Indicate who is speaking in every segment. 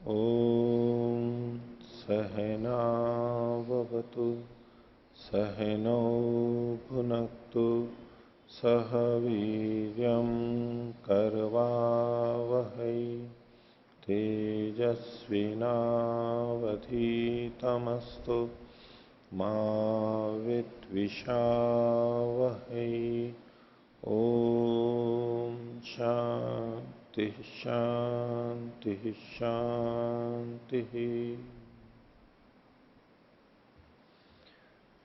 Speaker 1: ॐ सहनाववतु सहनौ भुनक्तु सह वीर्यं करवावहै तेजस्विनावधीतमस्तु मा विद्विषावहै। ॐ शांति शांति शांति।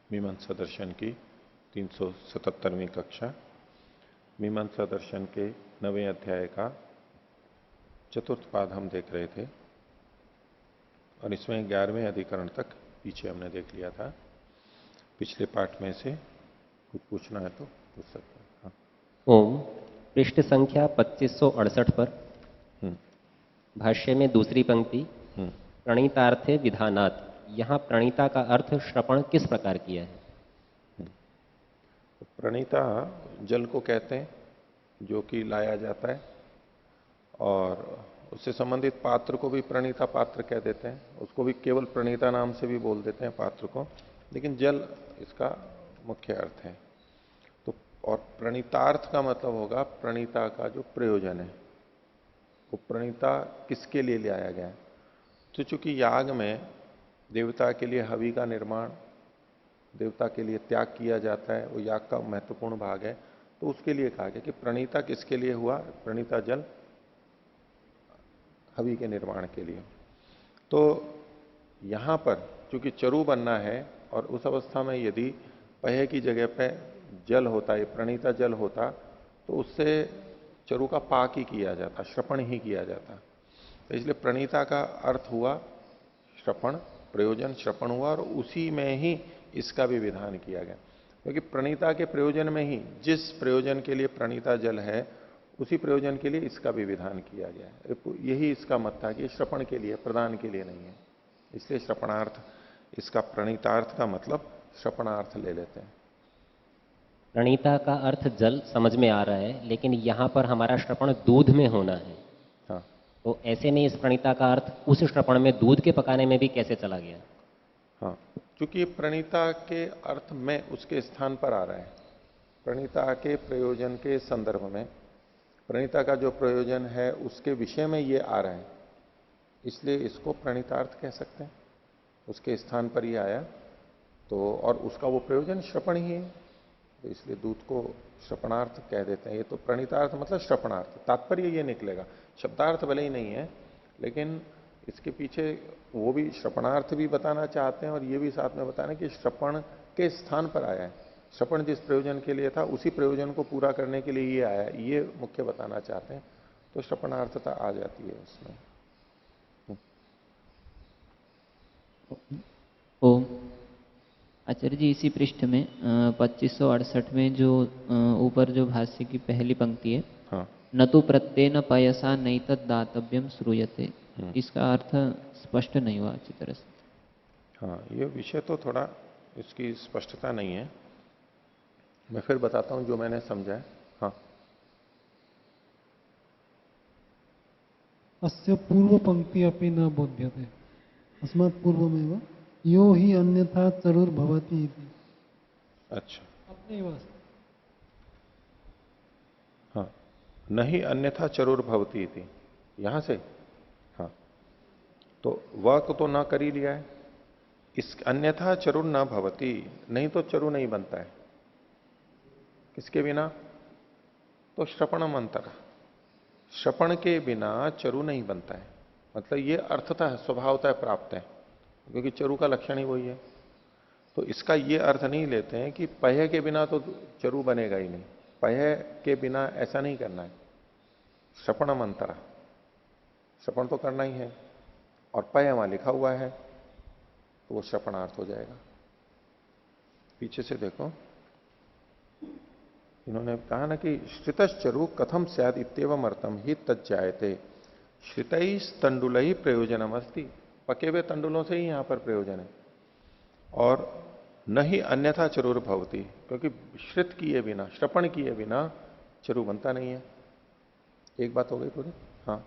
Speaker 1: मीमांसा दर्शन की 377वीं कक्षा मीमांसा दर्शन के 9वें अध्याय का चतुर्थ पाद हम देख रहे थे और इसमें 11वें अधिकरण तक पीछे हमने देख लिया था। पिछले पाठ में से कुछ पूछना है तो पूछ सकते हैं। हाँ।
Speaker 2: ओम पृष्ठ संख्या 2568 पर भाष्य में दूसरी पंक्ति प्रणीतार्थे विधानात, यहाँ प्रणीता का अर्थ श्रवण किस प्रकार किया है?
Speaker 1: प्रणीता जल को कहते हैं जो कि लाया जाता है और उससे संबंधित पात्र को भी प्रणीता पात्र कह देते हैं। उसको भी केवल प्रणीता नाम से भी बोल देते हैं पात्र को, लेकिन जल इसका मुख्य अर्थ है। तो और प्रणीतार्थ का मतलब होगा प्रणीता का जो प्रयोजन है, वो प्रणीता किसके लिए लाया गया है। तो चूंकि याग में देवता के लिए हवि का निर्माण, देवता के लिए त्याग किया जाता है, वो याग का महत्वपूर्ण भाग है, तो उसके लिए कहा गया कि प्रणीता किसके लिए हुआ, प्रणीता जल हवि के निर्माण के लिए। तो यहां पर चूंकि चरु बनना है और उस अवस्था में यदि पहे की जगह पे जल होता है, प्रणीता जल होता, तो उससे चरु का पाक ही किया जाता, श्रपण ही किया जाता। तो इसलिए प्रणीता का अर्थ हुआ श्रपण, प्रयोजन श्रपण हुआ और उसी में ही इसका भी विधान किया गया, क्योंकि प्रणीता के प्रयोजन में ही, जिस प्रयोजन के लिए प्रणीता जल है उसी प्रयोजन के लिए इसका भी विधान किया गया है। यही इसका मत था कि श्रपण के लिए, प्रदान के लिए नहीं है, इसलिए श्रपणार्थ, इसका प्रणीतार्थ का मतलब श्रपणार्थ ले लेते हैं।
Speaker 2: प्रणीता का अर्थ जल समझ में आ रहा है, लेकिन यहाँ पर हमारा श्रवण दूध में होना है।
Speaker 1: हाँ,
Speaker 2: तो ऐसे में इस प्रणीता का अर्थ उस श्रवण में दूध के पकाने में भी कैसे चला गया?
Speaker 1: हाँ, क्योंकि प्रणीता के अर्थ में उसके स्थान पर आ रहा है, प्रणीता के प्रयोजन के संदर्भ में, प्रणीता का जो प्रयोजन है उसके विषय में ये आ रहा है, इसलिए इसको प्रणीतार्थ कह सकते हैं। उसके स्थान पर ही आया तो, और उसका वो प्रयोजन श्रपण ही है, तो इसलिए दूध को श्रपणार्थ कह देते हैं। ये तो प्रणीतार्थ मतलब श्रपणार्थ, तात्पर्य ये निकलेगा। शब्दार्थ भले ही नहीं है, लेकिन इसके पीछे वो भी श्रपणार्थ भी बताना चाहते हैं और ये भी साथ में बताना कि श्रपण के स्थान पर आया है। श्रपण जिस प्रयोजन के लिए था उसी प्रयोजन को पूरा करने के लिए ये आया, ये मुख्य बताना चाहते हैं, तो श्रपणार्थता आ जाती है उसमें।
Speaker 3: ओम आचार्य जी, इसी पृष्ठ में 2568 में जो ऊपर जो भाष्य की पहली पंक्ति है,
Speaker 1: हाँ,
Speaker 3: न तो प्रत्येन पयसा नैतद दातव्यम श्रूयते, इसका अर्थ स्पष्ट नहीं हुआ अच्छी तरह से।
Speaker 1: हाँ, ये विषय तो थोड़ा इसकी स्पष्टता नहीं है, मैं फिर बताता हूं जो मैंने समझा है। हाँ,
Speaker 4: अस्य पूर्व पंक्ति अपि न बोध्यते, अस्मात् पूर्वमेव यो ही अन्यथा चरुर्भवति इति।
Speaker 1: अच्छा,
Speaker 4: अपने वास्तव
Speaker 1: हाँ, नहीं अन्यथा चरुर्भवती थी, यहां से। हाँ, तो वह तो ना कर ही लिया है, इस अन्यथा चरुर न भवती, नहीं तो चरु नहीं बनता है। किसके बिना? तो श्रपण मंत्र, श्रपण के बिना चरु नहीं बनता है। मतलब ये अर्थतः स्वभावतः प्राप्त है, क्योंकि चरु का लक्षण ही वही है। तो इसका ये अर्थ नहीं लेते हैं कि पह्य के बिना तो चरु बनेगा ही नहीं, पह्य के बिना ऐसा नहीं करना है। श्रपण मंत्र, श्रपण तो करना ही है और पह्य वहां लिखा हुआ है, तो वो श्रपणार्थ हो जाएगा। पीछे से देखो, इन्होंने कहा ना कि श्रितश्चरु कथम स्याद इत्येवम अर्थम ही तज्जायते, श्रितई तंडुल ही प्रयोजनम अस्ति, पके हुए तंडुलों से ही यहां पर प्रयोजन है। और न ही अन्यथा चरुर भवती, क्योंकि श्रित किए बिना, श्रपण किए बिना चरु बनता नहीं है। एक बात हो गई पूरी। हाँ,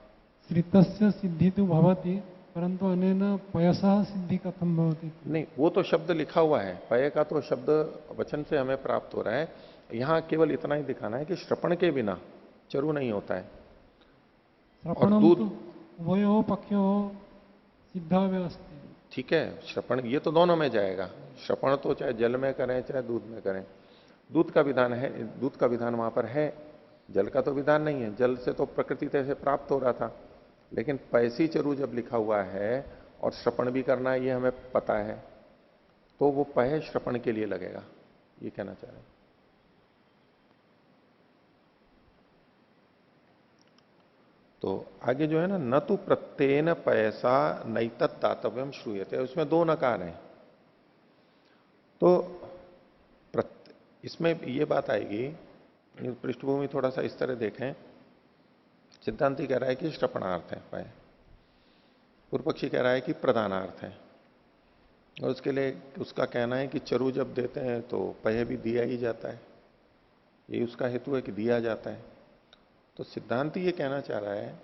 Speaker 4: श्रितस्य सिद्धि तो भवति, परंतु अनेन पयसा सिद्धि कथम भवति?
Speaker 1: नहीं, वो तो शब्द लिखा हुआ है, पय का तो शब्द वचन से हमें प्राप्त हो रहा है। यहां केवल इतना ही दिखाना है कि श्रपण के बिना चरु नहीं होता है। और
Speaker 4: श्रपणम
Speaker 1: दूध,
Speaker 4: तो उभयो पक्षो सिद्धा व्यवस्था।
Speaker 1: ठीक है, श्रपण ये तो दोनों में जाएगा। श्रपण तो चाहे जल में करें चाहे दूध में करें। दूध का विधान है, दूध का विधान वहां पर है, जल का तो विधान नहीं है। जल से तो प्रकृति से प्राप्त हो रहा था, लेकिन पैसी चरु जब लिखा हुआ है और श्रपण भी करना है ये हमें पता है, तो वो पय श्रपण के लिए लगेगा, ये कहना चाह रहे हैं। तो आगे जो है ना, न तो प्रत्येन पैसा नैतत दातव्यम श्रूयते, उसमें दो नकार हैं। तो इसमें ये बात आएगी, पृष्ठभूमि थोड़ा सा इस तरह देखें। सिद्धांति कह रहा है कि श्रपणार्थ है पय, पूर्व पक्षी कह रहा है कि प्रधानार्थ है। और उसके लिए उसका कहना है कि चरु जब देते हैं तो पय भी दिया ही जाता है, यही उसका हेतु है कि दिया जाता है। तो सिद्धांति ये कहना चाह रहा है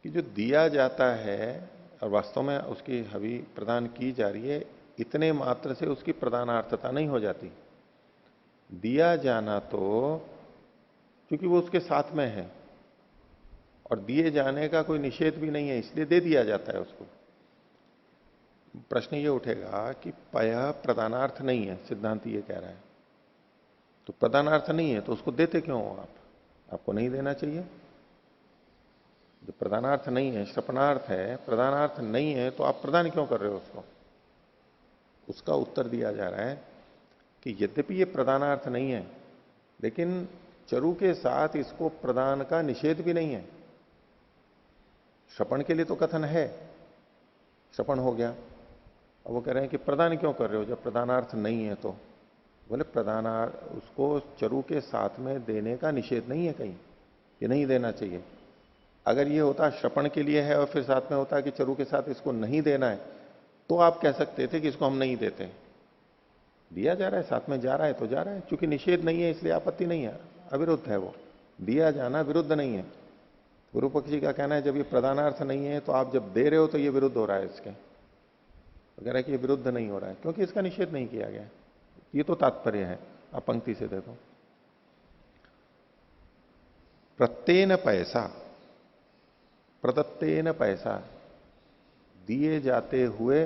Speaker 1: कि जो दिया जाता है और वास्तव में उसकी हवि प्रदान की जा रही है, इतने मात्र से उसकी प्रदानार्थता नहीं हो जाती। दिया जाना तो क्योंकि वो उसके साथ में है और दिए जाने का कोई निषेध भी नहीं है, इसलिए दे दिया जाता है उसको। प्रश्न ये उठेगा कि पय प्रदानार्थ नहीं है, सिद्धांत ये कह रहा है। तो प्रदानार्थ नहीं है तो उसको देते क्यों हो आप? आपको नहीं देना चाहिए। जो प्रदानार्थ नहीं है, श्रपणार्थ है, प्रदानार्थ नहीं है, तो आप प्रदान क्यों कर रहे हो उसको? उसका उत्तर दिया जा रहा है कि यद्यपि ये प्रदानार्थ नहीं है, लेकिन चरु के साथ इसको प्रदान का निषेध भी नहीं है। श्रपण के लिए तो कथन है, श्रपण हो गया। अब वो कह रहे हैं कि प्रदान क्यों कर रहे हो जब प्रदानार्थ नहीं है? तो बोले प्रदानार्थ उसको चरु के साथ में देने का निषेध नहीं है कहीं, ये नहीं देना चाहिए। अगर ये होता श्रपण के लिए है और फिर साथ में होता कि चरु के साथ इसको नहीं देना है, तो आप कह सकते थे कि इसको हम नहीं देते। दिया जा रहा है, साथ में जा रहा है तो जा रहा है, क्योंकि निषेध नहीं है इसलिए आपत्ति नहीं है, अविरुद्ध है वो। दिया जाना विरुद्ध नहीं है। गुरु पक्षी का कहना है जब ये प्रधानार्थ नहीं है तो आप जब दे रहे हो तो ये विरुद्ध हो रहा है इसके, वगैरह कि ये विरुद्ध नहीं हो रहा है क्योंकि इसका निषेध नहीं किया गया। ये तो तात्पर्य है। आप पंक्ति से देखो, प्रत्येन पैसा, प्रदत्तेन पैसा, दिए जाते हुए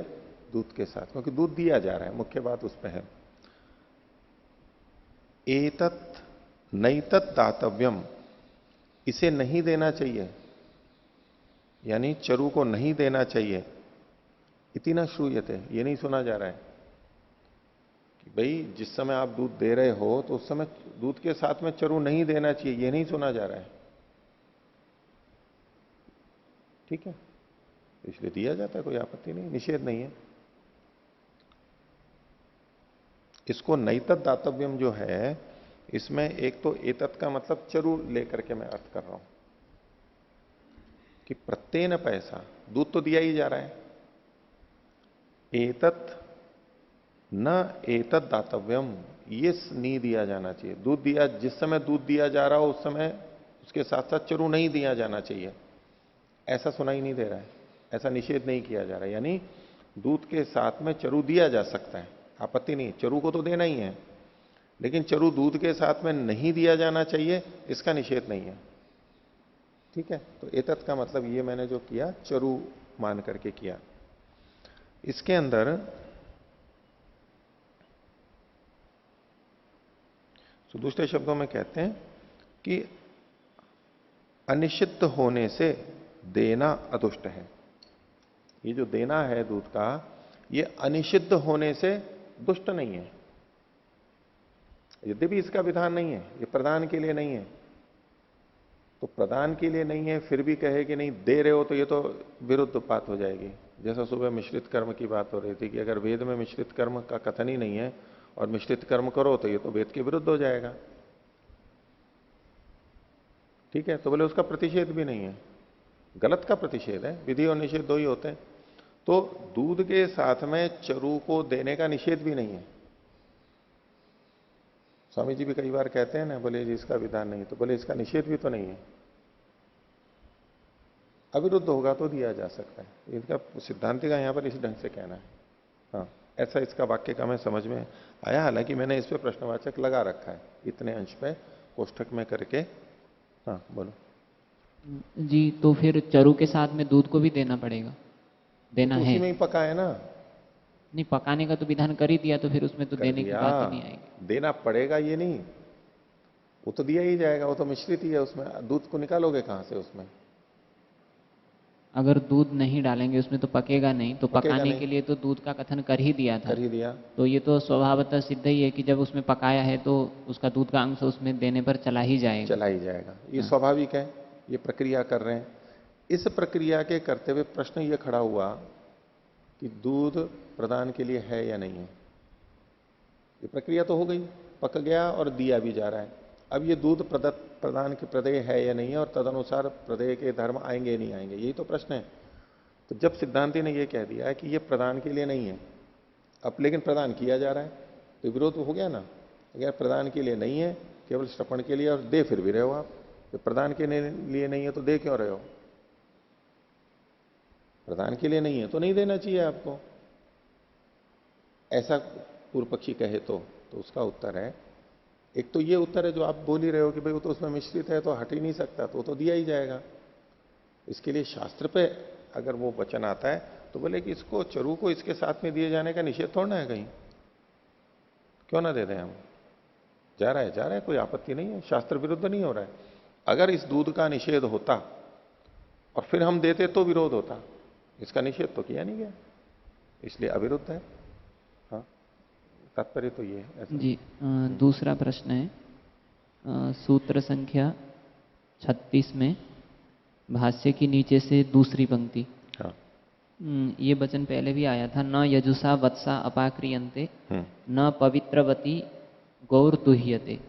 Speaker 1: दूध के साथ, क्योंकि दूध दिया जा रहा है, मुख्य बात उस पर है। एतत् नैतत् दातव्यम, इसे नहीं देना चाहिए, यानी चरु को नहीं देना चाहिए। इति न श्रूयते, ये नहीं सुना जा रहा है कि भाई जिस समय आप दूध दे रहे हो तो उस समय दूध के साथ में चरु नहीं देना चाहिए, ये नहीं सुना जा रहा है। ठीक है, इसलिए दिया जाता है, कोई आपत्ति नहीं, निषेध नहीं है। इसको नैतत् दातव्यम जो है, इसमें एक तो एतत् का मतलब चरु लेकर के मैं अर्थ कर रहा हूं कि प्रत्येन पैसा, दूध तो दिया ही जा रहा है। एतत् न एतत् दातव्यम, ये नहीं दिया जाना चाहिए। दूध दिया, जिस समय दूध दिया जा रहा हो उस समय उसके साथ साथ चरु नहीं दिया जाना चाहिए, ऐसा सुनाई नहीं दे रहा है, ऐसा निषेध नहीं किया जा रहा है। यानी दूध के साथ में चरु दिया जा सकता है, आपत्ति नहीं, चरु को तो देना ही है, लेकिन चरु दूध के साथ में नहीं दिया जाना चाहिए, इसका निषेध नहीं है। ठीक है, तो एतत् का मतलब ये मैंने जो किया चरु मान करके किया। इसके अंदर तो दूसरे शब्दों में कहते हैं कि अनिषिद्ध होने से देना अदुष्ट है। ये जो देना है दूध का, ये अनिषिद्ध होने से दुष्ट नहीं है। यद्यपि इसका विधान नहीं है, ये प्रदान के लिए नहीं है, तो प्रदान के लिए नहीं है फिर भी कहे कि नहीं दे रहे हो, तो ये तो विरुद्ध बात हो जाएगी। जैसा सुबह मिश्रित कर्म की बात हो रही थी कि अगर वेद में मिश्रित कर्म का कथन ही नहीं है और मिश्रित कर्म करो तो ये तो वेद के विरुद्ध हो जाएगा। ठीक है, तो बोले उसका प्रतिषेध भी नहीं है, गलत का प्रतिषेध है। विधि और निषेध दो ही होते हैं। तो दूध के साथ में चरु को देने का निषेध भी नहीं है। स्वामी जी भी कई बार कहते हैं ना, बोले जी इसका विधान नहीं, तो बोले इसका निषेध भी तो नहीं है। अविरुद्ध होगा तो दिया जा सकता है। इनका सिद्धांति का यहां पर इस ढंग से कहना है। हाँ, ऐसा इसका वाक्य का मैं समझ में आया। हालांकि मैंने इस पे प्रश्नवाचक लगा रखा है इतने अंश पे कोष्ठक में करके। हाँ बोलो।
Speaker 3: जी, तो फिर चरु के साथ में दूध को भी देना पड़ेगा, देना
Speaker 1: तो
Speaker 3: है?
Speaker 1: उसी में ही पका है ना।
Speaker 3: नहीं, पकाने का तो विधान कर ही दिया, तो फिर उसमें तो
Speaker 1: कर
Speaker 3: देने की
Speaker 1: दिया,
Speaker 3: बात ही नहीं आएगी।
Speaker 1: देना पड़ेगा ये नहीं, वो तो दिया ही जाएगा, वो तो मिश्रित ही है। उसमें दूध को निकालोगे कहां से उसमें?
Speaker 3: अगर दूध नहीं डालेंगे उसमें तो पकेगा नहीं, तो
Speaker 1: पकेगा
Speaker 3: पकाने
Speaker 1: नहीं,
Speaker 3: के लिए तो दूध का कथन कर ही दिया था।
Speaker 1: कर ही दिया।
Speaker 3: तो ये तो स्वभावतः सिद्ध ही है कि जब उसमें पकाया है तो उसका दूध का अंश उसमें देने पर चला ही जाएगा।
Speaker 1: चला ही जाएगा, ये
Speaker 3: हाँ।
Speaker 1: स्वाभाविक है। ये प्रक्रिया कर रहे हैं। इस प्रक्रिया के करते हुए प्रश्न ये खड़ा हुआ कि दूध प्रदान के लिए है या नहीं है। ये प्रक्रिया तो हो गई, पक गया और दिया भी जा रहा है। अब ये दूध प्रदान के प्रदेय है या नहीं है, और तदनुसार प्रदेय के धर्म आएंगे नहीं आएंगे, यही तो प्रश्न है। तो जब सिद्धांति ने यह कह दिया है कि ये प्रदान के लिए नहीं है, अब लेकिन प्रदान किया जा रहा है, तो विरोध हो गया ना। अगर प्रदान के लिए नहीं है, केवल श्रवण के लिए, और दे फिर भी रहे हो आप, तो प्रदान के लिए नहीं है तो दे क्यों रहे हो? प्रदान के लिए नहीं है तो नहीं देना चाहिए आपको, ऐसा पूर्व पक्षी कहे तो उसका उत्तर है, एक तो ये उत्तर है जो आप बोल ही रहे हो कि भाई वो तो उसमें मिश्रित है तो हट ही नहीं सकता, तो दिया ही जाएगा। इसके लिए शास्त्र पे अगर वो वचन आता है तो बोले कि इसको चरु को इसके साथ में दिए जाने का निषेध थोड़ा है कहीं, क्यों ना दे दें हम? जा रहा है, कोई आपत्ति नहीं है, शास्त्र विरुद्ध नहीं हो रहा है। अगर इस दूध का निषेध होता और फिर हम देते तो विरोध होता, इसका निषेध तो किया नहीं गया, इसलिए अविरुद्ध है। हाँ, तात्पर्य तो ये है ऐसा।
Speaker 3: जी, दूसरा प्रश्न है, सूत्र संख्या 36 में भाष्य की नीचे से दूसरी पंक्ति।
Speaker 1: हाँ।
Speaker 3: ये वचन पहले भी आया था, न यजुषा वत्सा अपाक्रियन्ते न पवित्रवती गौर दुह्यते।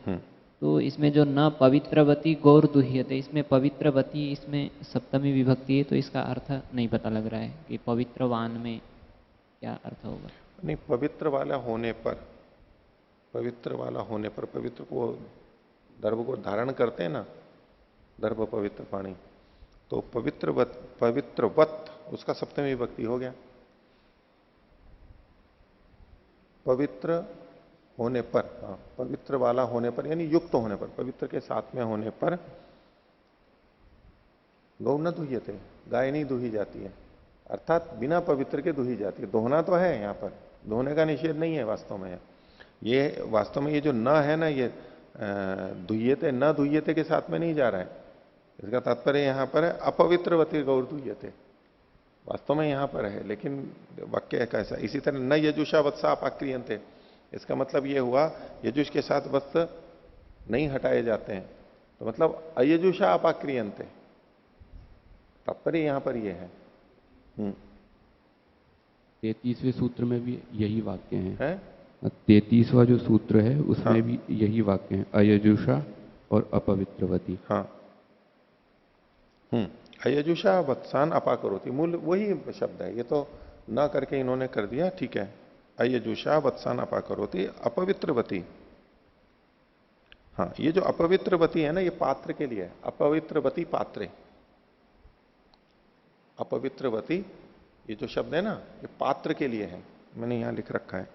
Speaker 3: तो इसमें जो न पवित्रवती गौर दुह्यते, इसमें पवित्रवती इसमें सप्तमी विभक्ति है, तो इसका अर्थ नहीं पता लग रहा है कि पवित्रवान में क्या अर्थ होगा।
Speaker 1: नहीं, पवित्र वाला होने पर, पवित्र को दर्भ को धारण करते हैं ना, दर्भ पवित्र पानी, तो पवित्रवत उसका सप्तमी विभक्ति हो गया। पवित्र होने पर, हाँ, पवित्र वाला होने पर यानी युक्त होने पर, पवित्र के साथ में होने पर गौ न दुह्यते, गाय नहीं दुही जाती है, अर्थात बिना पवित्र के दुही जाती है। दोहना तो है यहां पर, दोहने का निषेध नहीं है वास्तव में। ये वास्तव में ये जो न है ना, ये दुह्यते न दुह्यते के साथ में नहीं जा रहा है। इसका तात्पर्य यहां पर है अपवित्रवती गौर दुह्यते, वास्तव में यहां पर है, लेकिन वाक्य कैसा। इसी तरह न यजुषा वत्सा अपाक्रियन्ते, इसका मतलब ये हुआ यजुष के साथ वत्स नहीं हटाए जाते हैं, तो मतलब अयजुषा अपाक्रियन्ते, तात्पर्य यहां पर यह है।
Speaker 5: 33वें सूत्र में भी यही वाक्य
Speaker 1: है?
Speaker 5: 33वां जो सूत्र है उसमें
Speaker 1: हाँ।
Speaker 5: भी यही वाक्य है, अयजुषा और अपवित्रवती।
Speaker 1: हाँ। अयजुषा वत्सान अपाकरोति, मूल वही शब्द है, ये तो न करके इन्होंने कर दिया, ठीक है। अयजुषा वत्सान अपाकरोति अपवित्रवती। हाँ, ये जो अपवित्रवती है ना, ये पात्र के लिए है, अपवित्रवती पात्रे। अपवित्रवती ये जो शब्द है ना, ये पात्र के लिए है, मैंने यहां लिख रखा है।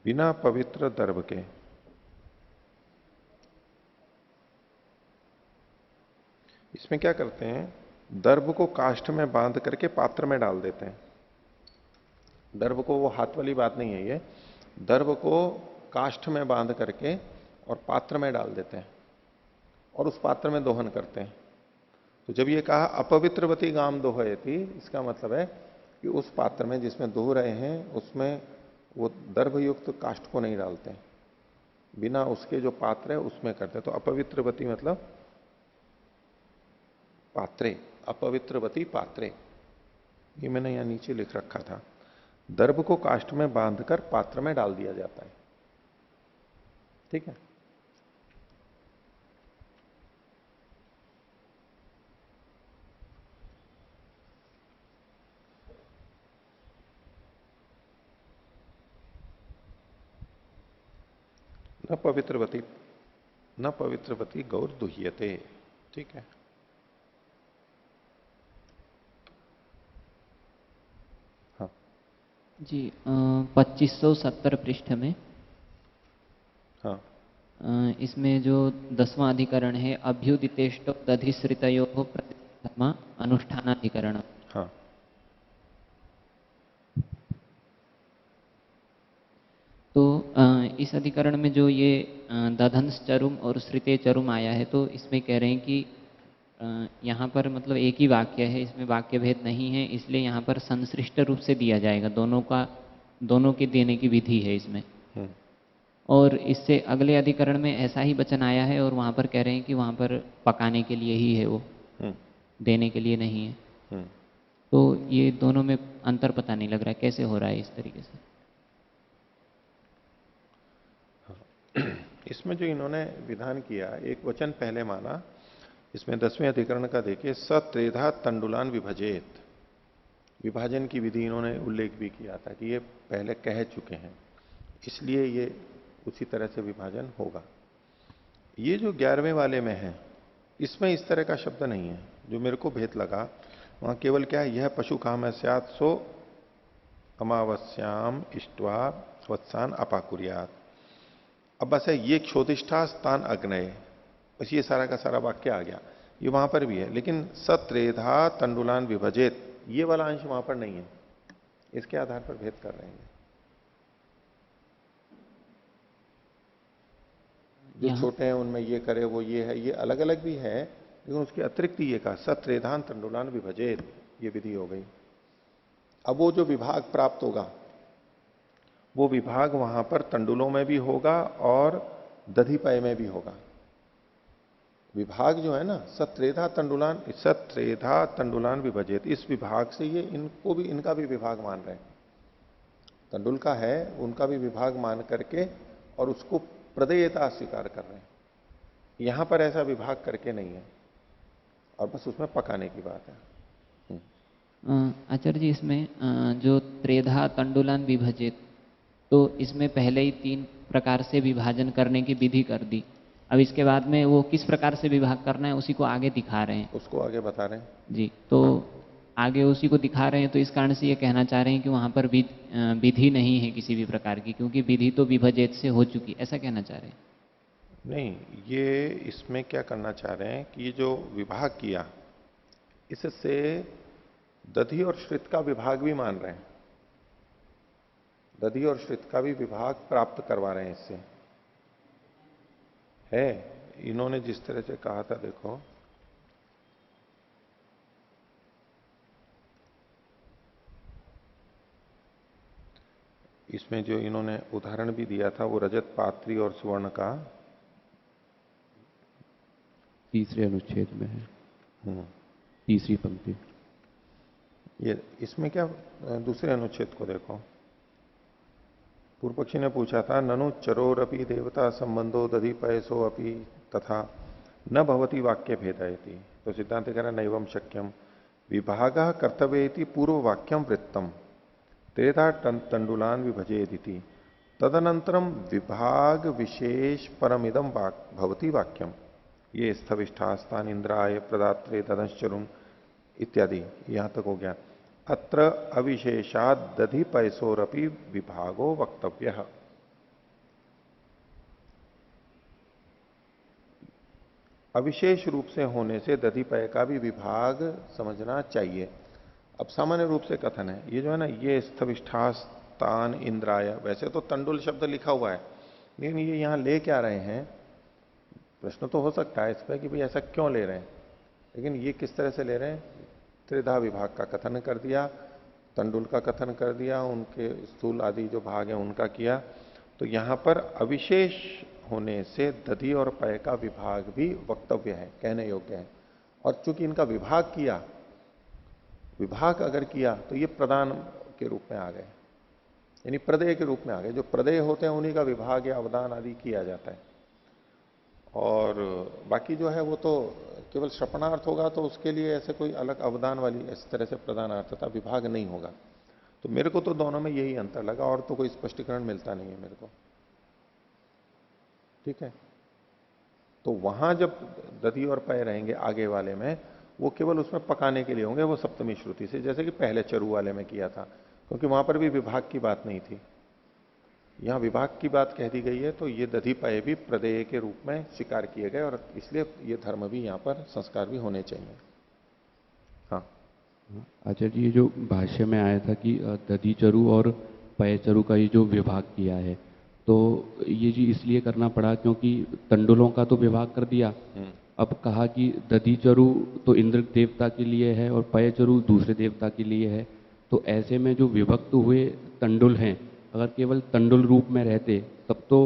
Speaker 1: बिना पवित्र दर्भ के, इसमें क्या करते हैं, दर्भ को काष्ठ में बांध करके पात्र में डाल देते हैं। दर्भ को, वो हाथ वाली बात नहीं है, ये दर्भ को काष्ठ में बांध करके और पात्र में डाल देते हैं और उस पात्र में दोहन करते हैं। तो जब ये कहा अपवित्रवती गाम दोहयति, इसका मतलब है कि उस पात्र में जिसमें दोह रहे हैं उसमें वो दर्भयुक्त काष्ठ को नहीं डालते हैं, बिना उसके जो पात्र है उसमें करते हैं। तो अपवित्रवती मतलब पात्रे, अपवित्रवती पात्रे, ये मैंने यहां नीचे लिख रखा था। दर्भ को काष्ठ में बांधकर पात्र में डाल दिया जाता है, ठीक है। न पवित्रवती, न पवित्रवती गौर दुह्यते। ठीक है। हाँ
Speaker 3: जी 2570 पृष्ठ में
Speaker 1: हाँ
Speaker 3: इसमें जो 10वां अधिकरण है अभ्युदितेष्टो दधिश्रितयो प्रतिधर्म अनुष्ठानाधिकरण।
Speaker 1: हाँ
Speaker 3: तो इस अधिकरण में जो ये दधंस चरुम और श्रिते चरुम आया है, तो इसमें कह रहे हैं कि यहाँ पर मतलब एक ही वाक्य है, इसमें वाक्य भेद नहीं है, इसलिए यहाँ पर संश्लिष्ट रूप से दिया जाएगा। दोनों के देने की विधि है इसमें। और इससे अगले अधिकरण में ऐसा ही वचन आया है और वहाँ पर कह रहे हैं कि वहाँ पर पकाने के लिए ही है, वो देने के लिए नहीं है। तो ये दोनों में अंतर पता नहीं लग रहा है, कैसे हो रहा है इस तरीके से।
Speaker 1: इसमें जो इन्होंने विधान किया, एक वचन पहले माना, इसमें 10वें अधिकरण का देखिए, सत्रेधा तंडुलान विभजेत, विभाजन की विधि इन्होंने उल्लेख भी किया था कि ये पहले कह चुके हैं, इसलिए ये उसी तरह से विभाजन होगा। ये जो 11वें वाले में है, इसमें इस तरह का शब्द नहीं है। जो मेरे को भेद लगा वहां केवल क्या है, यह पशु काम स्यात् सो अमावस्याम इष्ट्वा वत्सान अपाकुर्यात्। अब बस है ये क्षोतिष्ठा स्थान अग्नय, बस ये सारा का सारा वाक्य आ गया। ये वहां पर भी है, लेकिन सत्रेधा तंडुलान विभजेत, ये वाला अंश वहां पर नहीं है। इसके आधार पर भेद कर रहे हैं। जो छोटे हैं उनमें ये करे, वो ये है, ये अलग अलग भी है, लेकिन उसके अतिरिक्त ये कहा सत्रेधान तंडुलान विभजेत, ये विधि हो गई। अब वो जो विभाग प्राप्त होगा, वो विभाग वहां पर तंडुलों में भी होगा और दधिपय में भी होगा। विभाग जो है ना, सत्रेधा तंडुलान विभजेत, इस विभाग से ये इनको भी, इनका भी विभाग मान रहे हैं। तंडुल का है, उनका भी विभाग मान करके और उसको प्रदेयता स्वीकार कर रहे हैं। यहां पर ऐसा विभाग करके नहीं है, और बस उसमें पकाने की बात है।
Speaker 3: आचार्य जी, इसमें जो त्रेधा तंडुलान विभजित, तो इसमें पहले ही 3 प्रकार से विभाजन करने की विधि कर दी। अब इसके बाद में वो किस प्रकार से विभाग करना है उसी को आगे दिखा रहे हैं।
Speaker 1: उसको आगे बता रहे हैं
Speaker 3: जी। तो आगे उसी को दिखा रहे हैं, तो इस कारण से ये कहना चाह रहे हैं कि वहां पर विधि नहीं है किसी भी प्रकार की, क्योंकि विधि तो विभजित से हो चुकी, ऐसा कहना चाह रहे हैं।
Speaker 1: नहीं, ये इसमें क्या करना चाह रहे हैं कि ये जो विभाग किया, इससे दधि और श्रित का विभाग भी मान रहे हैं। दधि और श्रित का भी विभाग प्राप्त करवा रहे हैं इससे। है, इन्होंने जिस तरह से कहा था, देखो इसमें जो इन्होंने उदाहरण भी दिया था, वो रजत पात्री और सुवर्ण का
Speaker 5: 3रे अनुच्छेद में है, 3री पंक्ति।
Speaker 1: ये इसमें क्या, दूसरे अनुच्छेद को देखो। पूर्व पक्षी ने पूछा था, ननु चरोरपि देवता संबंधो दधिपयसो अपि तथा न भवती वाक्य भेदयति। तो सिद्धांत कह रहा नैवम शक्यम विभाग कर्तव्येति पूर्व वाक्यम वृत्तम त्रेधा तंडुलान विभजेदिति तदनंतरम विभाग विशेष परमिदम भवती वाक्यम, ये स्थविष्ठास्तान इंद्राय प्रदात्रे तदंश्चरुम इत्यादि, यहां तक हो गया। अत्र अविशेषाद दधि पैसोरपि विभागो वक्तव्य। अविशेष रूप से होने से दधिपय का भी विभाग समझना चाहिए। अब सामान्य रूप से कथन है, ये जो है ना, ये स्थविष्ठास्तान इंद्राय, वैसे तो तंडुल शब्द लिखा हुआ है, लेकिन ये यहां ले क्या रहे हैं, प्रश्न तो हो सकता है इस पर कि भाई ऐसा क्यों ले रहे हैं, लेकिन ये किस तरह से ले रहे हैं, त्रिधा विभाग का कथन कर दिया, तंडुल का कथन कर दिया, उनके स्थूल आदि जो भाग हैं उनका किया। तो यहां पर अविशेष होने से दधि और पय का विभाग भी वक्तव्य है, कहने योग्य है। और चूंकि इनका विभाग किया, विभाग अगर किया तो ये प्रदान के रूप में आ गए, यानी प्रदेय के रूप में आ गए। जो प्रदेय होते हैं उन्हीं का विभाग या अवदान आदि किया जाता है, और बाकी जो है वो तो केवल श्रपणार्थ होगा, तो उसके लिए ऐसे कोई अलग अवदान वाली इस तरह से प्रदानार्थता विभाग नहीं होगा। तो मेरे को तो दोनों में यही अंतर लगा, और तो कोई स्पष्टीकरण मिलता नहीं है मेरे को। ठीक है। तो वहां जब दधि और पय रहेंगे आगे वाले में, वो केवल उसमें पकाने के लिए होंगे, वो सप्तमी श्रुति से, जैसे कि पहले चरु वाले में किया था, क्योंकि वहां पर भी विभाग की बात नहीं थी। यहां विभाग की बात कह दी गई है, तो ये दधि पय भी प्रदेय के रूप में स्वीकार किए गए, और इसलिए ये धर्म भी यहां पर संस्कार भी होने चाहिए। हाँ
Speaker 5: आचार्य जी, ये जो भाष्य में आया था कि दधि चरु और पय चरु का ये जो विभाग किया है, तो ये जी इसलिए करना पड़ा क्योंकि तंडुलों का तो विभाग कर दिया, अब कहा कि दधि चरु तो इंद्र देवता के लिए है और पय चरु दूसरे देवता के लिए है, तो ऐसे में जो विभक्त हुए तंडुल हैं, अगर केवल तंडुल रूप में रहते तब तो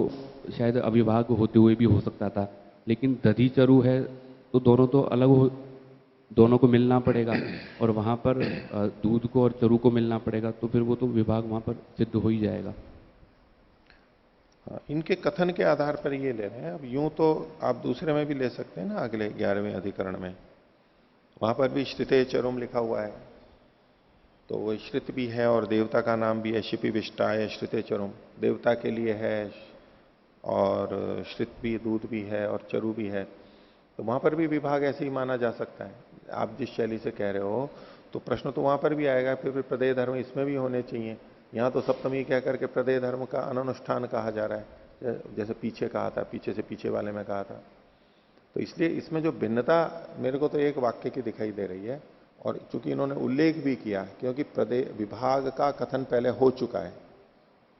Speaker 5: शायद अविभाग होते हुए भी हो सकता था, लेकिन दधि चरु है तो दोनों तो अलग हो, दोनों को मिलना पड़ेगा, और वहाँ पर दूध को और चरु को मिलना पड़ेगा, तो फिर वो तो विभाग वहाँ पर सिद्ध हो ही जाएगा।
Speaker 1: हाँ, इनके कथन के आधार पर ये ले रहे हैं। अब यूं तो आप दूसरे में भी ले सकते हैं ना, अगले 11वें अधिकरण में, वहां पर भी श्रिते चरुम लिखा हुआ है, तो वो श्रित भी है और देवता का नाम भी है, शिपि विष्टाय श्रिते चरुम, देवता के लिए है, और श्रित भी दूध भी है और चरु भी है, तो वहां पर भी विभाग ऐसे ही माना जा सकता है। आप जिस शैली से कह रहे हो, तो प्रश्न तो वहां पर भी आएगा, फिर प्रदेय धर्म इसमें भी होने चाहिए। यहां तो सप्तमी कह करके प्रदेय धर्म का अनुष्ठान कहा जा रहा है, जैसे पीछे कहा था, पीछे से पीछे वाले में कहा था। तो इसलिए इसमें जो भिन्नता मेरे को तो एक वाक्य की दिखाई दे रही है, और चूंकि इन्होंने उल्लेख भी किया, क्योंकि प्रदेय विभाग का कथन पहले हो चुका है,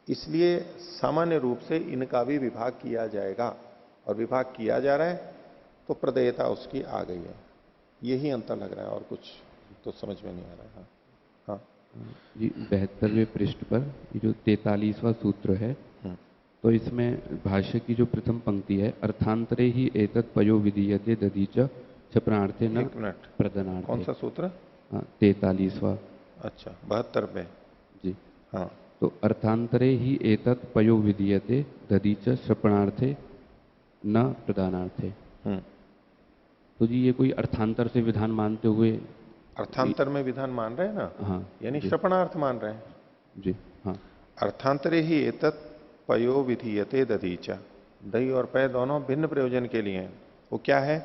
Speaker 1: इसलिए सामान्य रूप से इनका भी विभाग किया जाएगा, और विभाग किया जा रहा है तो प्रदेयता उसकी आ गई है। यही अंतर लग रहा है, और कुछ तो समझ में नहीं आ रहा है। हाँ हाँ
Speaker 5: जी, 72वें पृष्ठ पर ये जो 43वां सूत्र है, तो इसमें भाष्य की जो प्रथम पंक्ति है, अर्थांतरे ही एतत् पयो विधीयते दधि च क्षपणार्थे न प्रदनार्थे।
Speaker 1: कौन सा सूत्र?
Speaker 5: 43वां।
Speaker 1: अच्छा, 72 में।
Speaker 5: जी
Speaker 1: हाँ,
Speaker 5: तो अर्थांतरे ही एतत् पयो विधीयते दधि च क्षपणार्थे न प्रदानार्थे। तो जी ये कोई अर्थांतर से विधान मानते हुए,
Speaker 1: अर्थांतर में विधान मान रहे हैं ना?
Speaker 5: हाँ,
Speaker 1: यानी श्रपणार्थ मान रहे हैं
Speaker 5: जी। हाँ,
Speaker 1: अर्थांतरे ही एतत् पयो विधीयते दधीचा, दही और पय दोनों भिन्न प्रयोजन के लिए हैं। वो क्या है?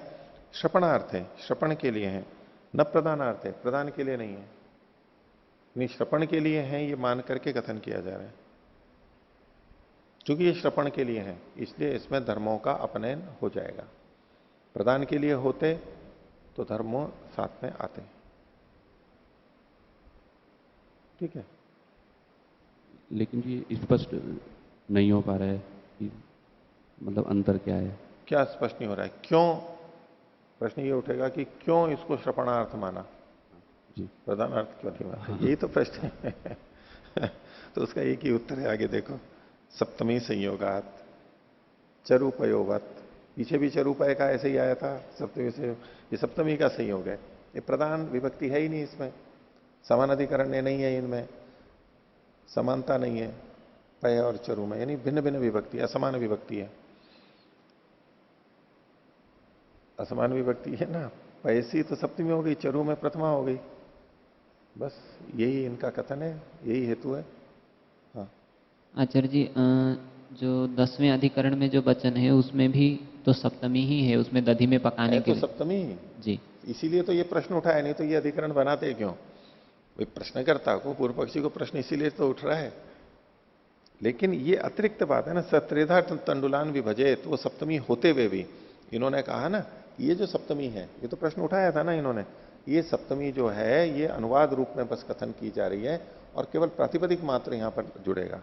Speaker 1: श्रपणार्थ है, श्रपण के लिए है, न प्रदानार्थ है, प्रदान के लिए नहीं है। नहीं, श्रपण के लिए है, ये मान करके कथन किया जा रहा है। क्योंकि ये श्रपण के लिए है, इसलिए इसमें धर्मों का अपनयन हो जाएगा। प्रदान के लिए होते तो धर्मों साथ में आते। ठीक है,
Speaker 5: लेकिन ये स्पष्ट नहीं हो पा रहा है कि मतलब अंतर क्या है।
Speaker 1: क्या स्पष्ट नहीं हो रहा है? क्यों? प्रश्न ये उठेगा कि क्यों इसको श्रपणार्थ माना,
Speaker 5: जी,
Speaker 1: प्रधानार्थ क्यों नहीं माना? यही तो प्रश्न है। तो उसका एक ही उत्तर है, आगे देखो। सप्तमी संयोगात चरुपयोवत, पीछे भी चरुपय का ऐसे ही आया था सप्तमी से, ये सप्तमी का संयोग है। ये प्रधान विभक्ति है ही नहीं इसमें, समान अधिकरण नहीं है, इनमें समानता नहीं है पय और चरु में, यानी भिन्न भिन्न विभक्ति, असमान विभक्ति है। असमान विभक्ति है ना, पैसी तो सप्तमी हो गई, चरु में प्रथमा हो गई, बस यही इनका कथन है, यही हेतु है। हाँ
Speaker 3: आचार्य जी, जो 10वें अधिकरण में जो वचन है उसमें भी तो सप्तमी ही है, उसमें दधि में पकाने के
Speaker 1: तो
Speaker 3: लिए।
Speaker 1: सप्तमी
Speaker 3: जी,
Speaker 1: इसीलिए तो ये प्रश्न उठाया, नहीं तो ये अधिकरण बनाते क्यों? भाई प्रश्नकर्ता को, पूर्व पक्षी को प्रश्न इसीलिए तो उठ रहा है। लेकिन ये अतिरिक्त बात है ना, सत्रेधा तंडुलान विभजे, तो वो सप्तमी होते हुए भी इन्होंने कहा ना, ये जो सप्तमी है, ये तो प्रश्न उठाया था ना इन्होंने, ये सप्तमी जो है ये अनुवाद रूप में बस कथन की जा रही है, और केवल प्रातिपदिक मात्र यहां पर जुड़ेगा।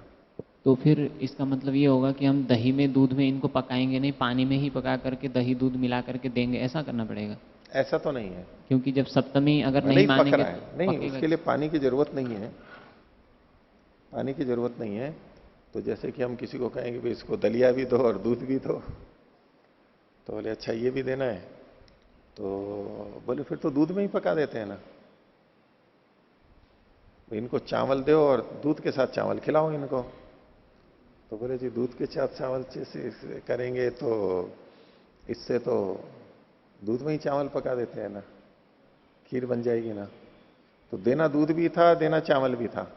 Speaker 3: तो फिर इसका मतलब ये होगा कि हम दही में दूध में इनको पकाएंगे नहीं, पानी में ही पका करके दही दूध मिला करके देंगे, ऐसा करना पड़ेगा?
Speaker 1: ऐसा तो नहीं है,
Speaker 3: क्योंकि जब सप्तमी अगर
Speaker 1: नहीं
Speaker 3: नहीं
Speaker 1: पक
Speaker 3: मानेंगे
Speaker 1: रहा है,
Speaker 3: तो
Speaker 1: नहीं,
Speaker 3: पकेगा
Speaker 1: उसके लिए पानी की जरूरत नहीं है, पानी की जरूरत नहीं है। तो जैसे कि हम किसी को कहेंगे भाई इसको दलिया भी दो और दूध भी दो, तो बोले अच्छा ये भी देना है, तो बोले फिर तो दूध में ही पका देते हैं ना, इनको चावल दो और दूध के साथ चावल खिलाओ इनको, तो बोले जी दूध के साथ चावल से करेंगे तो इससे तो दूध में ही चावल पका देते हैं ना, खीर बन जाएगी ना। तो देना दूध भी था, देना चावल भी था।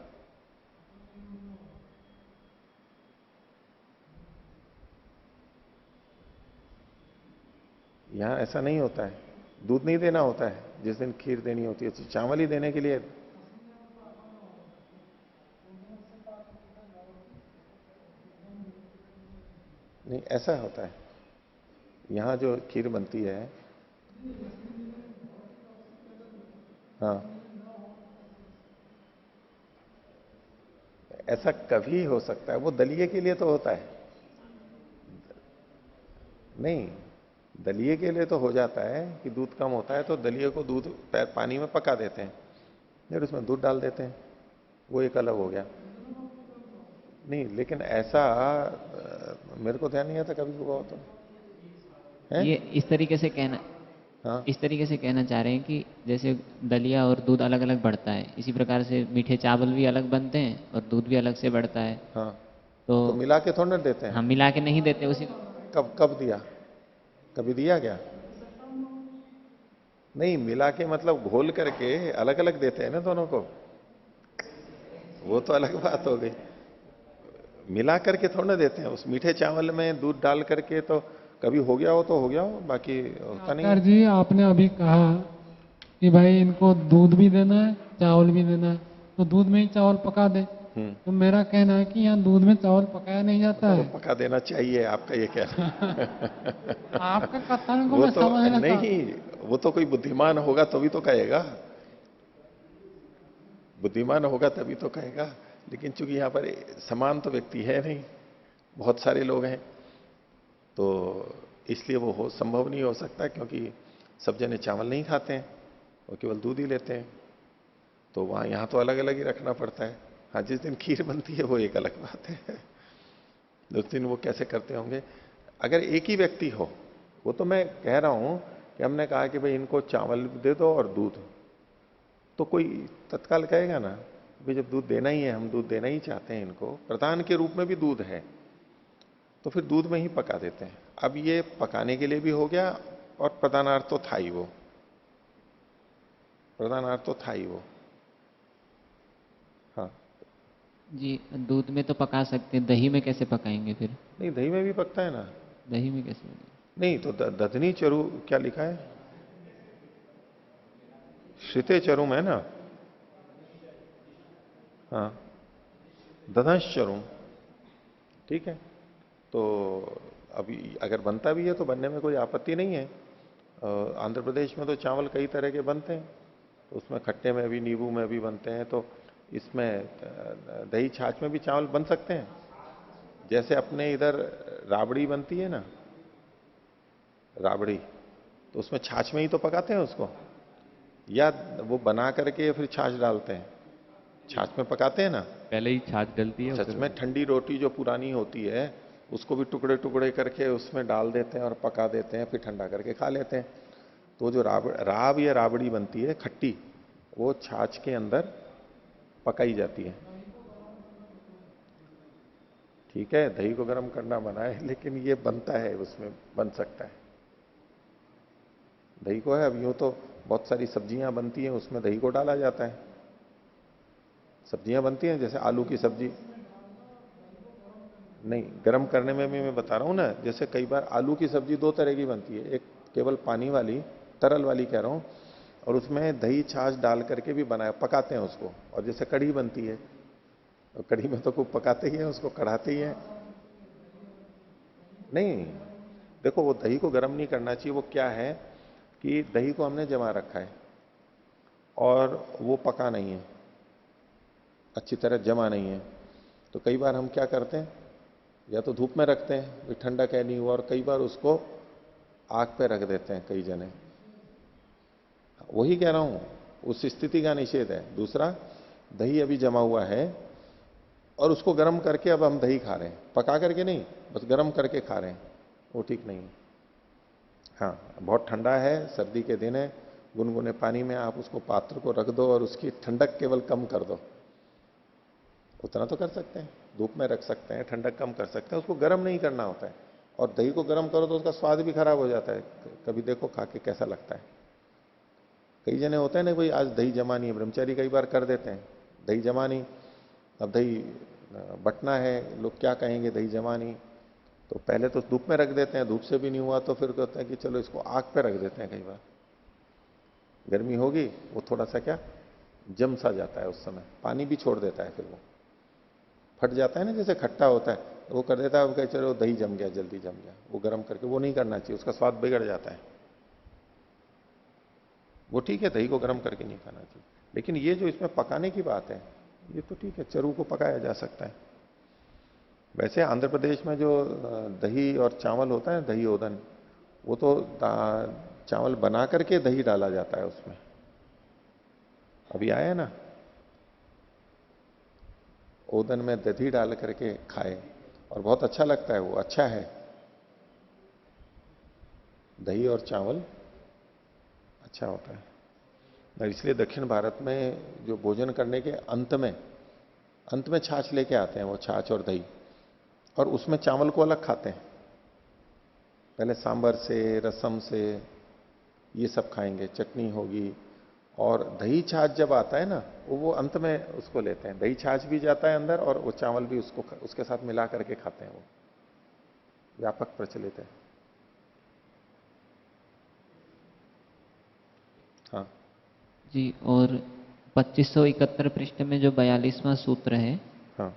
Speaker 1: यहां ऐसा नहीं होता है, दूध नहीं देना होता है। जिस दिन खीर देनी होती है तो चावल ही देने के लिए। नहीं, ऐसा होता है। यहां जो खीर बनती है, हाँ, ऐसा कभी हो सकता है, वो दलिये के लिए तो होता है। नहीं, दलिये के लिए तो हो जाता है कि दूध कम होता है तो दलिये को दूध पानी में पका देते हैं, फिर उसमें दूध डाल देते हैं, वो एक अलग हो गया। नहीं, लेकिन ऐसा मेरे को ध्यान नहीं आता कभी हुआ हो तो है।
Speaker 3: ये इस तरीके से कहना,
Speaker 1: हाँ,
Speaker 3: इस तरीके से कहना चाह रहे हैं कि जैसे दलिया और दूध अलग अलग बढ़ता है, इसी प्रकार से मीठे चावल भी अलग बनते हैं और दूध भी अलग से बढ़ता है।
Speaker 1: हाँ,
Speaker 3: तो
Speaker 1: तो मिला के थोड़ा ना देते हैं।
Speaker 3: हम मिला के नहीं देते उसी।
Speaker 1: कब कब दिया, कभी दिया क्या? नहीं, मिला के मतलब घोल करके अलग अलग देते हैं ना दोनों को, वो तो अलग बात हो गई। मिला करके थोड़ा ना देते हैं। उस मीठे चावल में दूध डाल करके तो कभी हो गया हो तो हो गया हो, बाकी होता नहीं
Speaker 4: आचार्य
Speaker 1: है।
Speaker 4: जी, आपने अभी कहा कि भाई इनको दूध भी देना है, चावल भी देना है, तो दूध में ही चावल पका दे। तो मेरा कहना है कि यहाँ दूध में चावल पकाया नहीं जाता
Speaker 1: तो
Speaker 4: है।
Speaker 1: पका देना चाहिए, आपका ये कहना।
Speaker 4: आपका कथन को
Speaker 1: वो
Speaker 4: मैं
Speaker 1: तो
Speaker 4: समझ रहा था।
Speaker 1: नहीं, वो तो कोई बुद्धिमान होगा तभी तो कहेगा, बुद्धिमान होगा तभी तो कहेगा। लेकिन चूंकि यहाँ पर समान तो व्यक्ति है नहीं, बहुत सारे लोग हैं, तो इसलिए वो हो संभव नहीं हो सकता, क्योंकि सब जने चावल नहीं खाते हैं, वो केवल दूध ही लेते हैं। तो वहां यहां तो अलग अलग ही रखना पड़ता है। हाँ, जिस दिन खीर बनती है वो एक अलग बात है, उस दिन वो कैसे करते होंगे। अगर एक ही व्यक्ति हो, वो तो मैं कह रहा हूं कि हमने कहा कि भाई इनको चावल दे दो और दूध, तो कोई तत्काल कहेगा ना भाई जब दूध देना ही है, हम दूध देना ही चाहते हैं, इनको प्रधान के रूप में भी दूध है, तो फिर दूध में ही पका देते हैं। अब ये पकाने के लिए भी हो गया और प्रधानार्थ तो था ही वो, प्रधानार्थ तो था ही वो। हाँ,
Speaker 3: जी, दूध में तो पका सकते हैं, दही में कैसे पकाएंगे फिर?
Speaker 1: नहीं, दही में भी पकता है ना।
Speaker 3: दही में कैसे?
Speaker 1: नहीं तो दधनी चरु क्या लिखा है? श्रिते चरुम है ना। हाँ, दधंश चरुम, ठीक है। तो अभी अगर बनता भी है तो बनने में कोई आपत्ति नहीं है। आंध्र प्रदेश में तो चावल कई तरह के बनते हैं, तो उसमें खट्टे में भी, नींबू में भी बनते हैं, तो इसमें दही छाछ में भी चावल बन सकते हैं। जैसे अपने इधर राबड़ी बनती है ना, राबड़ी, तो उसमें छाछ में ही तो पकाते हैं उसको, या वो बना करके फिर छाछ डालते हैं? छाछ में पकाते हैं ना।
Speaker 5: पहले ही छाछ डलती है,
Speaker 1: सच
Speaker 5: फिर
Speaker 1: में ठंडी रोटी जो पुरानी होती है उसको भी टुकड़े टुकड़े करके उसमें डाल देते हैं और पका देते हैं, फिर ठंडा करके खा लेते हैं। तो जो राब या राबड़ी बनती है खट्टी, वो छाछ के अंदर पकाई जाती है। ठीक है, दही को गर्म करना मना है, लेकिन ये बनता है, उसमें बन सकता है। दही को है, अब यूं तो बहुत सारी सब्जियां बनती हैं, उसमें दही को डाला जाता है। सब्जियां बनती हैं जैसे आलू की सब्जी, नहीं गर्म करने में भी मैं बता रहा हूं ना। जैसे कई बार आलू की सब्जी दो तरह की बनती है, एक केवल पानी वाली, तरल वाली कह रहा हूं, और उसमें दही छाछ डाल करके भी बनाया, पकाते हैं उसको। और जैसे कढ़ी बनती है, और कढ़ी में तो खूब पकाते ही है, उसको कढ़ाते ही है। नहीं, देखो वो दही को गर्म नहीं करना चाहिए। वो क्या है कि दही को हमने जमा रखा है और वो पका नहीं है, अच्छी तरह जमा नहीं है, तो कई बार हम क्या करते हैं, या तो धूप में रखते हैं, भी ठंडा कह नहीं हुआ, और कई बार उसको आग पे रख देते हैं कई जने। वही कह रहा हूं, उस स्थिति का निषेध है। दूसरा, दही अभी जमा हुआ है और उसको गर्म करके अब हम दही खा रहे हैं, पका करके नहीं, बस गर्म करके खा रहे हैं, वो ठीक नहीं है। हाँ, बहुत ठंडा है, सर्दी के दिन है, गुनगुने पानी में आप उसको पात्र को रख दो और उसकी ठंडक केवल कम कर दो, उतना तो कर सकते हैं। धूप में रख सकते हैं, ठंडक कम कर सकते हैं, उसको गर्म नहीं करना होता है। और दही को गर्म करो तो उसका स्वाद भी खराब हो जाता है। कभी देखो खा के कैसा लगता है। कई जने होते हैं ना, भाई आज दही जमा नहीं है, ब्रह्मचारी कई बार कर देते हैं, दही जमा नहीं, अब दही बटना है, लोग क्या कहेंगे दही जमा नहीं, तो पहले तो धूप में रख देते हैं, धूप से भी नहीं हुआ तो फिर कहते हैं कि चलो इसको आग पे रख देते हैं। कई बार गर्मी होगी, वो थोड़ा सा क्या जम सा जाता है, उस समय पानी भी छोड़ देता है, फिर वो फट जाता है ना, जैसे खट्टा होता है, वो कर देता है, वो कहे चलो दही जम गया, जल्दी जम गया, वो गर्म करके, वो नहीं करना चाहिए, उसका स्वाद बिगड़ जाता है। वो ठीक है, दही को गर्म करके नहीं खाना चाहिए, लेकिन ये जो इसमें पकाने की बात है, ये तो ठीक है, चरू को पकाया जा सकता है। वैसे आंध्र प्रदेश में जो दही और चावल होता है, दही ओदन, वो तो चावल बना करके दही डाला जाता है उसमें। अभी आया है ना, ओदन में दही डाल करके खाए और बहुत अच्छा लगता है, वो अच्छा है। दही और चावल अच्छा होता है। और इसलिए दक्षिण भारत में जो भोजन करने के अंत में छाछ लेके आते हैं, वो छाछ और दही, और उसमें चावल को अलग खाते हैं। पहले सांभर से, रसम से, ये सब खाएंगे, चटनी होगी, और दही छाछ जब आता है ना, वो अंत में उसको लेते हैं। दही छाछ भी जाता है अंदर और वो चावल भी उसको उसके साथ मिला करके खाते हैं। वो व्यापक प्रचलित है। हाँ
Speaker 3: जी, और 2571 पृष्ठ में जो 42वां सूत्र है,
Speaker 1: हाँ।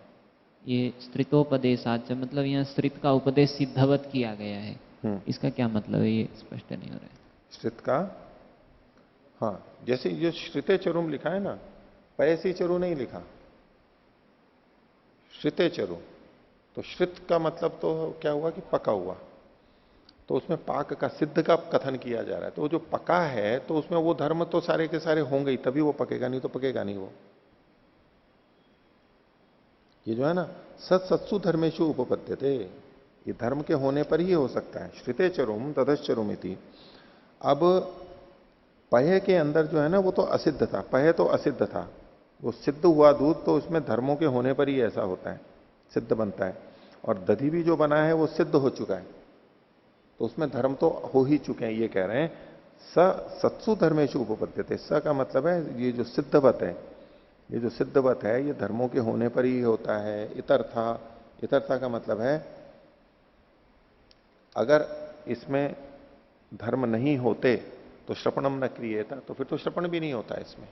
Speaker 3: ये स्त्रितोपदेशाच, मतलब यहाँ स्त्रित का उपदेश सिद्धवत किया गया है, इसका क्या मतलब है, ये स्पष्ट नहीं हो रहा है।
Speaker 1: श्रित का, हाँ, जैसे जो श्रिते चरुम लिखा है ना, पैसी चरु नहीं लिखा, श्रिते चरु। तो श्रित का मतलब तो क्या हुआ कि पका हुआ, तो उसमें पाक का, सिद्ध का कथन किया जा रहा है। तो जो पका है तो उसमें वो धर्म तो सारे के सारे होंगे ही, तभी वो पकेगा, नहीं तो पकेगा नहीं वो। ये जो है ना, सत्सु धर्मेशु उपपद्यते, ये धर्म के होने पर ही हो सकता है। श्रिते चरुम तदश्चरुम इति। अब पय के अंदर जो है ना, वो तो असिद्ध था, पय तो असिद्ध था, वो सिद्ध हुआ दूध, तो उसमें धर्मों के होने पर ही ऐसा होता है, सिद्ध बनता है। और दधी भी जो बना है वो सिद्ध हो चुका है, तो उसमें धर्म तो हो ही चुके हैं। ये कह रहे हैं सत्सु धर्मेशु उपपद्यते। स का मतलब है ये जो सिद्धवत है, ये जो सिद्धवत है, ये धर्मों के होने पर ही होता है। इतर्था, इतर्था का मतलब है अगर इसमें धर्म नहीं होते तो श्रपणम न क्रियेता, तो फिर तो श्रपण भी नहीं होता इसमें।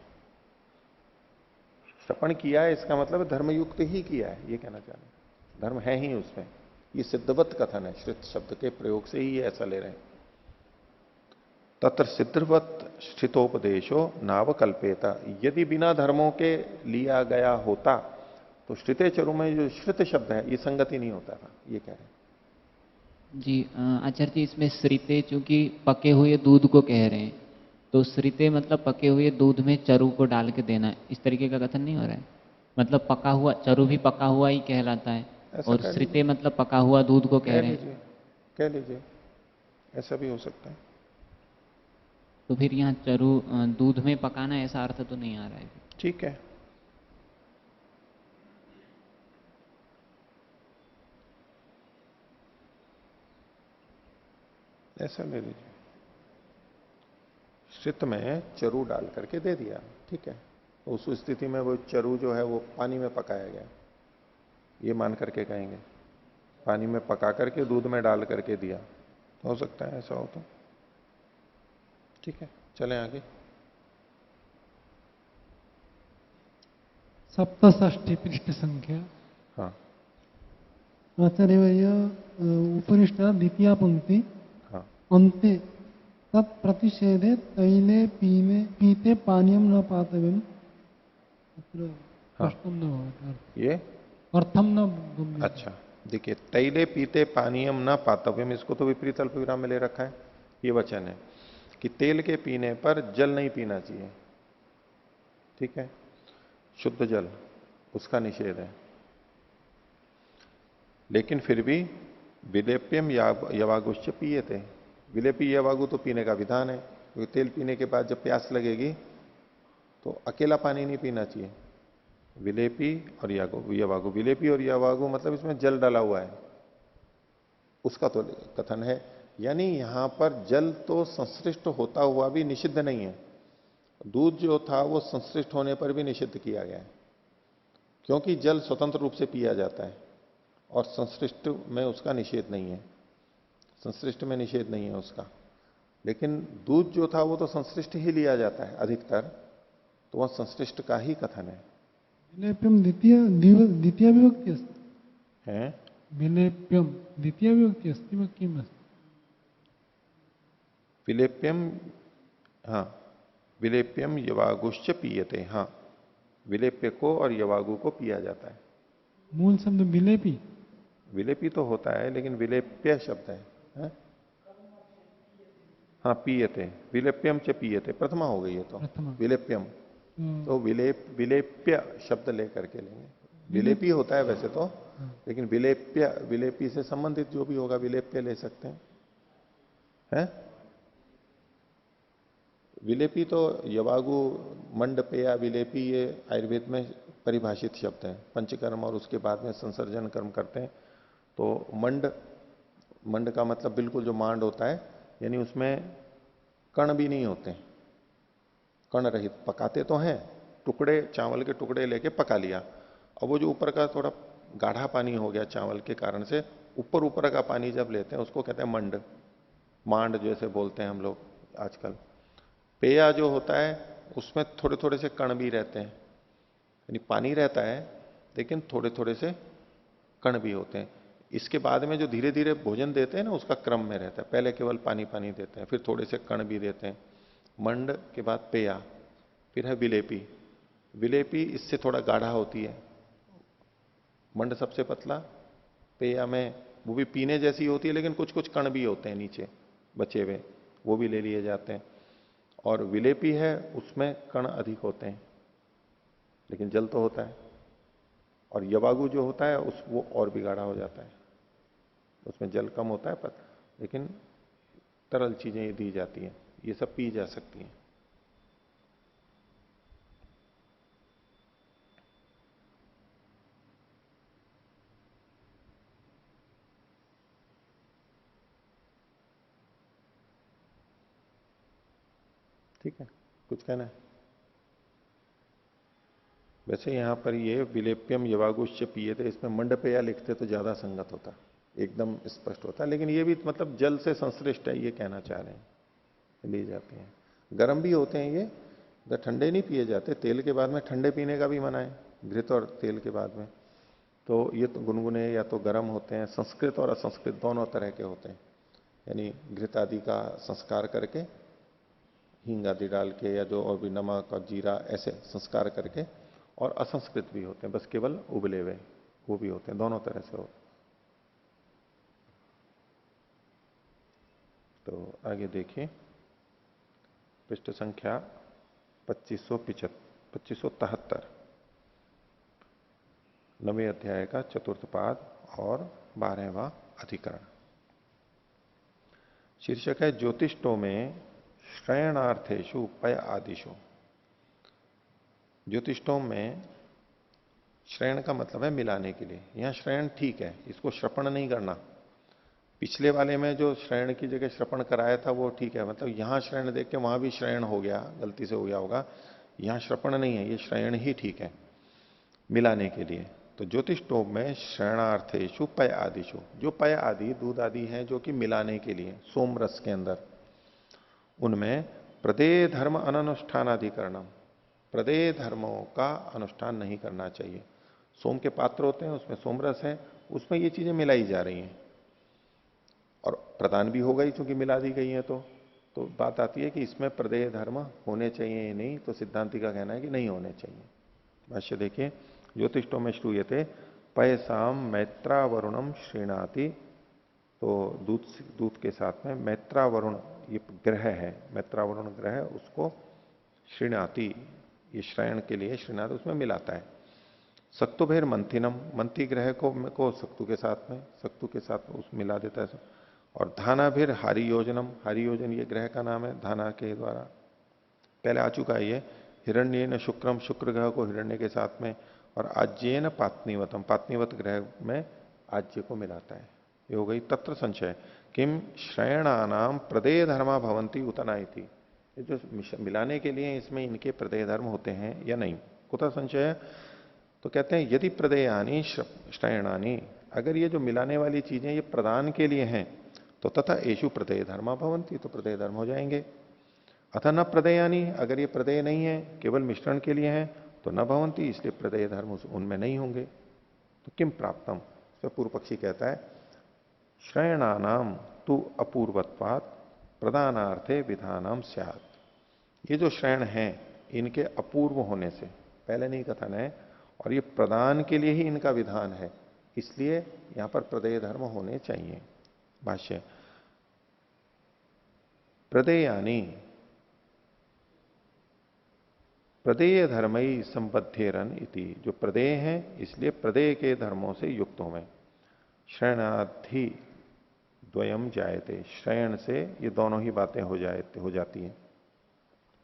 Speaker 1: श्रपण किया है इसका मतलब धर्मयुक्त ही किया है, ये कहना चाह रहे हैं, धर्म है ही उसमें। ये सिद्धवत कथन है, श्रित शब्द के प्रयोग से ही ऐसा ले रहे हैं। तत्र सिद्धवत श्रितोपदेशो नावकल्पेता। यदि बिना धर्मों के लिया गया होता तो श्रिते चरु में जो श्रित शब्द है ये संगति नहीं होता था, ये कह रहे हैं।
Speaker 3: जी आचार्य जी, इसमें श्रिते चूंकि पके हुए दूध को कह रहे हैं, तो श्रिते मतलब पके हुए दूध में चरु को डाल के देना, इस तरीके का कथन नहीं हो रहा है? मतलब पका हुआ चरु भी पका हुआ ही कहलाता है, और श्रिते मतलब पका हुआ दूध को कह रहे हैं।
Speaker 1: कह लीजिए, ऐसा भी हो सकता है।
Speaker 3: तो फिर यहाँ चरु दूध में पकाना, ऐसा अर्थ तो नहीं आ रहा है।
Speaker 1: ठीक है, ऐसा ले लीजिए, श्रित में चरु डाल करके दे दिया, ठीक है। तो उस स्थिति में वो चरु जो है वो पानी में पकाया गया, ये मान करके कहेंगे। पानी में पका करके दूध में डाल करके दिया, तो हो सकता है ऐसा हो तो। ठीक है, चलें आगे।
Speaker 4: सप्तष्ठी पृष्ठ संख्या।
Speaker 1: हाँ
Speaker 4: आचार्य भैया, उपरिष्ठ द्वितीय पंक्ति,
Speaker 1: हाँ,
Speaker 4: अंते तत्प्रतिषेधे तैले पीते पानीयम न पातव्यम।
Speaker 1: हाँ।
Speaker 4: स्पष्टम न भवति,
Speaker 1: ये
Speaker 4: अर्थम न गम्यते।
Speaker 1: अच्छा, देखिए, तैले पीते पानीयम न पातव्यम, इसको तो विपरीत अल्प विराम में ले रखा है। ये वचन है कि तेल के पीने पर जल नहीं पीना चाहिए, ठीक है, शुद्ध जल, उसका निषेध है। लेकिन फिर भी विलेप्यम यवागुश्च पिए थे, विलेपी यवागु तो पीने का विधान है, क्योंकि तेल पीने के बाद जब प्यास लगेगी तो अकेला पानी नहीं पीना चाहिए। विलेपी और यवागु, विलेपी और यवागु मतलब इसमें जल डाला हुआ है, उसका तो कथन है। यानी यहां पर जल तो संश्लिष्ट होता हुआ भी निषिद्ध नहीं है, दूध जो था वो संश्लिष्ट होने पर भी निषिद्ध किया गया है, क्योंकि जल स्वतंत्र रूप से पिया जाता है और संश्लिष्ट में उसका निषेध नहीं है, संश्लिष्ट में निषेध नहीं है उसका। लेकिन दूध जो था वो तो संश्लिष्ट ही लिया जाता है अधिकतर, तो वह संश्लिष्ट का ही कथन है।
Speaker 4: विलेप्यम द्वितीय विभक्ति अस्ति
Speaker 1: हैं?
Speaker 4: विलेप्यम द्वितीय विभक्ति अस्ति वा किम् अस्ति?
Speaker 1: विलेप्यम, हाँ, विलेप्यम यवागुश्च पीयते, हाँ, विलेप्य को और यवागु को पिया जाता है।
Speaker 4: मूल शब्द विलेपी,
Speaker 1: विलेपी तो होता है लेकिन विलेप्य शब्द है? हाँ, पीयते, विलेप्यम च पीयते, प्रथमा हो गई है तो
Speaker 4: प्रथमा।
Speaker 1: विलेप्यम, तो विलेप्य शब्द लेकर के लेंगे। विलेपी होता है वैसे तो, लेकिन विलेप्य, विलेपी से संबंधित जो भी होगा विलेप्य ले सकते हैं? विलेपी तो यवागु, मंडपेया, विलेपी, ये आयुर्वेद में परिभाषित शब्द है। पंचकर्म और उसके बाद में संसर्जन कर्म करते हैं तो मंड का मतलब बिल्कुल जो मांड होता है, यानी उसमें कण भी नहीं होते, कण रहित, पकाते तो हैं, टुकड़े, चावल के टुकड़े लेके पका लिया, अब वो जो ऊपर का थोड़ा गाढ़ा पानी हो गया चावल के कारण से, ऊपर का पानी जब लेते हैं उसको कहते हैं मंड, मांड जैसे बोलते हैं हम लोग आजकल। पेया जो होता है उसमें थोड़े थोड़े से कण भी रहते हैं, यानी पानी रहता है लेकिन थोड़े थोड़े से कण भी होते हैं। इसके बाद में जो धीरे धीरे भोजन देते हैं ना, उसका क्रम में रहता है, पहले केवल पानी पानी देते हैं, फिर थोड़े से कण भी देते हैं। मंड के बाद पेया, फिर है विलेपी। विलेपी इससे थोड़ा गाढ़ा होती है, मंड सबसे पतला, पेया में वो भी पीने जैसी होती है लेकिन कुछ कुछ कण भी होते हैं नीचे बचे हुए, वो भी ले लिए जाते हैं। और विलेपी है उसमें कण अधिक होते हैं लेकिन जल तो होता है। और यवागु जो होता है वो और भी गाढ़ा हो जाता है, उसमें जल कम होता है पर लेकिन तरल चीजें दी जाती हैं, ये सब पी जा सकती हैं। ठीक है, कुछ कहना है? वैसे यहां पर ये विलेप्यम यवागुश्च पिए थे, इसमें मंडपेया लिखते तो ज्यादा संगत होता, एकदम स्पष्ट होता, लेकिन ये भी मतलब जल से संश्लिष्ट है ये कहना चाह रहे हैं, ली जाती हैं। गर्म भी होते हैं ये, तो ठंडे नहीं पिए जाते, तेल के बाद में ठंडे पीने का भी मना है, घृत और तेल के बाद में। तो ये तो गुनगुने या तो गर्म होते हैं, संस्कृत और असंस्कृत दोनों तरह के होते हैं, यानी घृत आदि का संस्कार करके, हींग आदि डाल के, या जो और भी नमक और जीरा ऐसे संस्कार करके, और असंस्कृत भी होते हैं, बस केवल उबले हुए, वो भी होते हैं, दोनों तरह से होते हैं। तो आगे देखिए, पृष्ठ संख्या 2573, 9वें अध्याय का चतुर्थ पाद और 12वां अधिकरण। शीर्षक है ज्योतिष्टों में श्रयणार्थेषु पय आदिशु। ज्योतिष्टों में श्रयण का मतलब है मिलाने के लिए, यहां श्रयण ठीक है, इसको श्रपण नहीं करना। पिछले वाले में जो श्रयण की जगह श्रपण कराया था वो ठीक है, मतलब यहां श्रयण देख के वहां भी श्रयण हो गया, गलती से हो गया होगा, यहां श्रपण नहीं है, ये श्रयण ही ठीक है मिलाने के लिए। तो ज्योतिष्टोम में श्रयणार्थेषु पय आदिशु, जो पय आदि दूध आदि हैं जो कि मिलाने के लिए सोम रस के अंदर, उनमें प्रदेय धर्म अननुष्ठानाधिकरणम, प्रदेय धर्मों का अनुष्ठान नहीं करना चाहिए। सोम के पात्र होते हैं, उसमें सोम रस है, उसमें ये चीजें मिलाई जा रही हैं और प्रदान भी हो गई क्योंकि मिला दी गई है। तो बात आती है कि इसमें प्रदेय धर्म होने चाहिए या नहीं, तो सिद्धांति का कहना है कि नहीं होने चाहिए। भाष्य देखिए, ज्योतिष्टों में श्रूयते पयसाम मैत्रावरुणम श्रीणाति, तो दूध के साथ में मैत्रावरुण ये ग्रह है, मैत्रावरुण ग्रह उसको श्रीणाति, ये श्रयण के लिए श्रीनाथ उसमें मिलाता है। सक्तुभेर मंथिनम, मंथी ग्रह को सक्तु के साथ में, सक्तु के साथ उस मिला देता है। और धानाभिर हारी योजनम, हारी योजन ये ग्रह का नाम है, धाना के द्वारा पहले आ चुका है ये। हिरण्येन शुक्रम, शुक्र ग्रह को हिरण्य के साथ में। और आज्येन पात्नीवतम, पात्नीवत ग्रह में आज्य को मिलाता है। ये हो गई तत्र संशय, किम श्रयणानाम प्रदेय धर्मा भवंती उतनाई थी, ये जो मिलाने के लिए इसमें इनके प्रदेय धर्म होते हैं या नहीं, कुतः संशय। तो कहते हैं यदि प्रदेयानी श्रयणानी, अगर ये जो मिलाने वाली चीजें ये प्रदान के लिए हैं तो तथा येषु प्रदेय धर्मा भवंती, तो प्रदेय धर्म हो जाएंगे। अथा न प्रदेयानी, अगर ये प्रदेय नहीं है, केवल मिश्रण के लिए हैं, तो न भवंती, इसलिए प्रदेय धर्म उनमें नहीं होंगे। तो किम प्राप्तम, तो पूर्व पक्षी कहता है श्रयणानाम तु अपूर्वत्वात् प्रदानार्थे विधानम स्यात्। ये जो श्रयण हैं इनके अपूर्व होने से, पहले नहीं कथन है, और ये प्रदान के लिए ही इनका विधान है, इसलिए यहां पर प्रदेय धर्म होने चाहिए। भाष्य प्रदेयानी प्रदेय धर्म ही संबद्धेरन इति, जो प्रदेय हैं इसलिए प्रदेय के धर्मों से युक्त हों। श्रयणाधि द्वयम जायते, श्रयण से ये दोनों ही बातें हो जाती हैं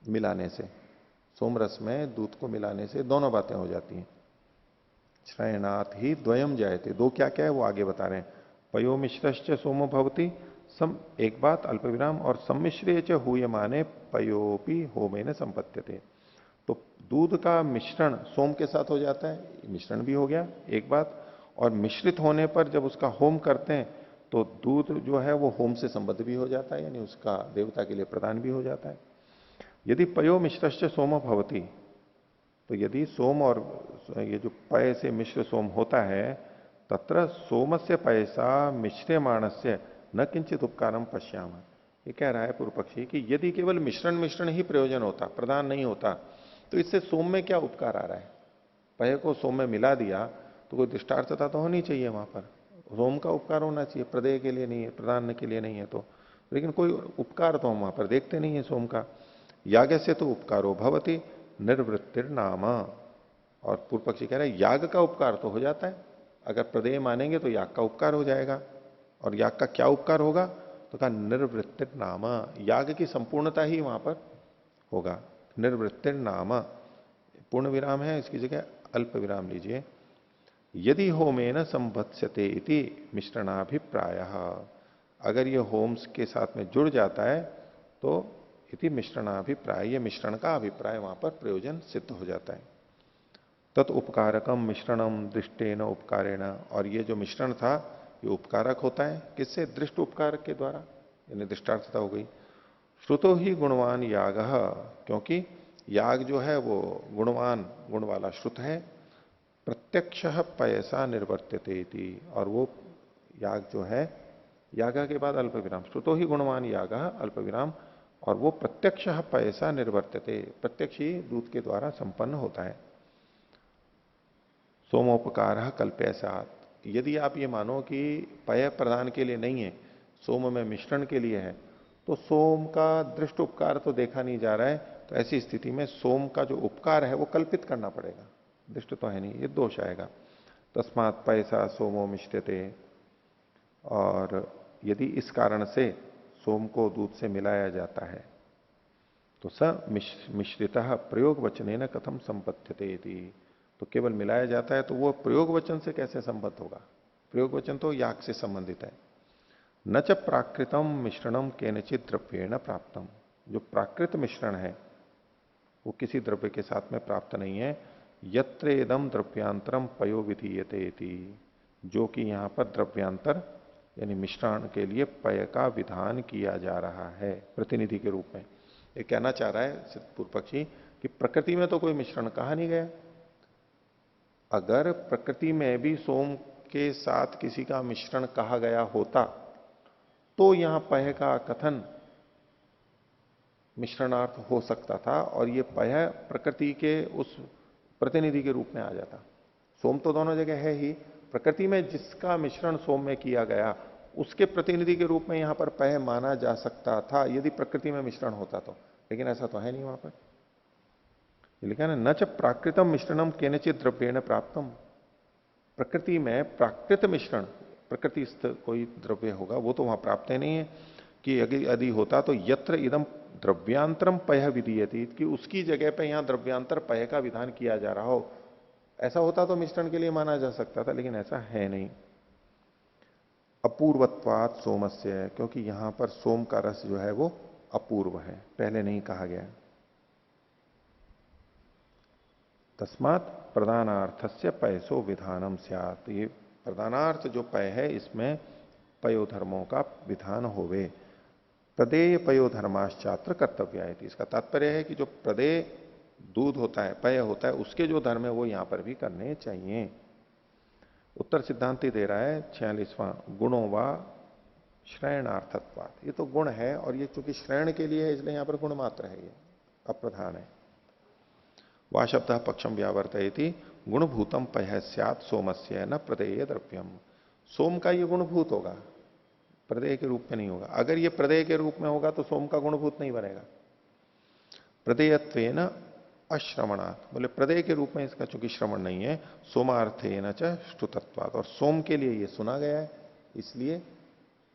Speaker 1: मिलाने से। सोमरस में दूध को मिलाने से दोनों बातें हो जाती हैं। श्रयणात् ही द्वयम जायते, दो क्या क्या है वो आगे बता रहे हैं। पयो मिश्रश्च सोमो भवति, सम एक बात अल्प विराम, और सम्मिश्रे च हूयमाने पयोपि होमेन संपत्यते। तो दूध का मिश्रण सोम के साथ हो जाता है, मिश्रण भी हो गया एक बात, और मिश्रित होने पर जब उसका होम करते हैं तो दूध जो है वो होम से संबद्ध भी हो जाता है, यानी उसका देवता के लिए प्रदान भी हो जाता है। यदि पयो मिश्रश्च सोम भवति, तो यदि सोम और ये जो पय से मिश्र सोम होता है, तत्र सोमस्य पयसा मिश्र्यमाणस्य न किंचित उपकारम पश्याम। ये कह रहा है पूर्व पक्षी कि यदि केवल मिश्रण ही प्रयोजन होता, प्रदान नहीं होता, तो इससे सोम में क्या उपकार आ रहा है। पय को सोम में मिला दिया तो कोई दृष्टार्थता तो होनी चाहिए वहां पर, सोम का उपकार होना चाहिए, प्रदेय के लिए नहीं है, प्रदान के लिए नहीं है तो, लेकिन कोई उपकार तो हम वहां पर देखते नहीं है सोम का। याग से तो उपकारो भवति निर्वृत्तिर नाम, और पूर्व पक्षी कह रहे हैं याग का उपकार तो हो जाता है, अगर प्रदेय मानेंगे तो याग का उपकार हो जाएगा। और याग का क्या उपकार होगा, तो कहा निर्वृत्तिर नाम, याग की संपूर्णता ही वहां पर होगा। निर्वृत्तिर नाम, पूर्ण विराम है, इसकी जगह अल्प विराम लीजिए। यदि होमेन संवत्स्यते इति मिश्रणाभिप्राय, अगर ये होम्स के साथ में जुड़ जाता है तो इति मिश्रणाभिप्राय, ये मिश्रण का अभिप्राय वहां पर प्रयोजन सिद्ध हो जाता है। तत् उपकारकम मिश्रणम दृष्टेन उपकारेण, और ये जो मिश्रण था ये उपकारक होता है, किससे, दृष्ट उपकारक के द्वारा, यानी दृष्टार्थता हो गई। श्रुतो ही गुणवान याग, क्योंकि याग जो है वो गुणवान, गुण वाला श्रुत है। प्रत्यक्ष पयसा निर्वर्त्यते इति, और वो याग जो है, यागा के बाद अल्प विराम, श्रुतो ही गुणवान याग अल्प विराम, और वो प्रत्यक्ष पयसा निर्वर्त्यते, प्रत्यक्ष ही दूध के द्वारा संपन्न होता है। सोमोपकार कल्प्यसात, यदि आप ये मानो कि पय प्रदान के लिए नहीं है, सोम में मिश्रण के लिए है, तो सोम का दृष्ट उपकार तो देखा नहीं जा रहा है, तो ऐसी स्थिति में सोम का जो उपकार है वो कल्पित करना पड़ेगा, दृष्ट तो है नहीं, ये दोष आएगा। तस्मात् पयसा सोमो मिश्रते, और यदि इस कारण से सोम को दूध से मिलाया जाता है तो स मिश्रितः प्रयोग वचने न कथम संपद्यते, तो केवल मिलाया जाता है तो वो प्रयोग वचन से कैसे संबद्ध होगा, प्रयोग वचन तो याग से संबंधित है। न च प्राकृतम मिश्रणम केनचित द्रव्येण प्राप्तम, जो प्राकृत मिश्रण है वो किसी द्रव्य के साथ में प्राप्त नहीं है। यत्र इदम द्रव्यांतरम पयो विधीयते इति, जो कि यहां पर द्रव्यांतर यानी मिश्रण के लिए पय का विधान किया जा रहा है प्रतिनिधि के रूप में। ये कहना चाह रहा है पूर्व पक्षी कि प्रकृति में तो कोई मिश्रण कहा नहीं गया, अगर प्रकृति में भी सोम के साथ किसी का मिश्रण कहा गया होता तो यहां पय का कथन मिश्रणार्थ हो सकता था, और ये पय प्रकृति के उस प्रतिनिधि के रूप में आ जाता। सोम तो दोनों जगह है ही, प्रकृति में जिसका मिश्रण सोम में किया गया उसके प्रतिनिधि के रूप में यहां पर पय माना जा सकता था यदि प्रकृति में मिश्रण होता तो, लेकिन ऐसा तो है नहीं वहां पर। लिखा ना, न च प्राकृतम मिश्रणम केनचित द्रव्येण प्राप्तम, प्रकृति में प्राकृत मिश्रण, प्रकृतिस्थ कोई द्रव्य होगा वो तो वहां प्राप्त नहीं है, कि यदि होता तो यत्र इदम द्रव्यांतरम पय विधीयति, कि उसकी जगह पे यहां द्रव्यांतर पय का विधान किया जा रहा हो, ऐसा होता तो मिश्रण के लिए माना जा सकता था, लेकिन ऐसा है नहीं। अपूर्वत्वात् सोमस्य, क्योंकि यहां पर सोम का रस जो है वो अपूर्व है, पहले नहीं कहा गया। तस्मात् प्रदानार्थस्य पयसो विधानम स्यात्, ये प्रधानार्थ जो पय है इसमें पयोधर्मों का विधान होवे। प्रदेय पयोधर्माश्चात्र कर्तव्य है। इसका तात्पर्य है कि जो प्रदेय दूध होता है, पय होता है, उसके जो धर्म है वो यहां पर भी करने चाहिए। उत्तर सिद्धांति दे रहा है 46वां, गुणों व श्रयणार्थत्वात्। ये तो गुण है और ये चूंकि श्रयण के लिए है इसलिए यहां पर गुण मात्र है, ये अप्रधान है। वा शब्द पक्षम व्यावर्तयति गुणभूतम पय स्यात् सोमस्य न प्रदेय द्रव्यम। सोम का ये गुणभूत होगा, प्रदेय के रूप में नहीं होगा। अगर ये प्रदेय के रूप में होगा तो सोम का गुणभूत नहीं बनेगा। प्रदेयत्वेन अश्रवणात्, बोले प्रदेय के रूप में इसका चूंकि श्रवण नहीं है, सोमार्थेन च श्रुतत्वात्, और सोम के लिए ये सुना गया है इसलिए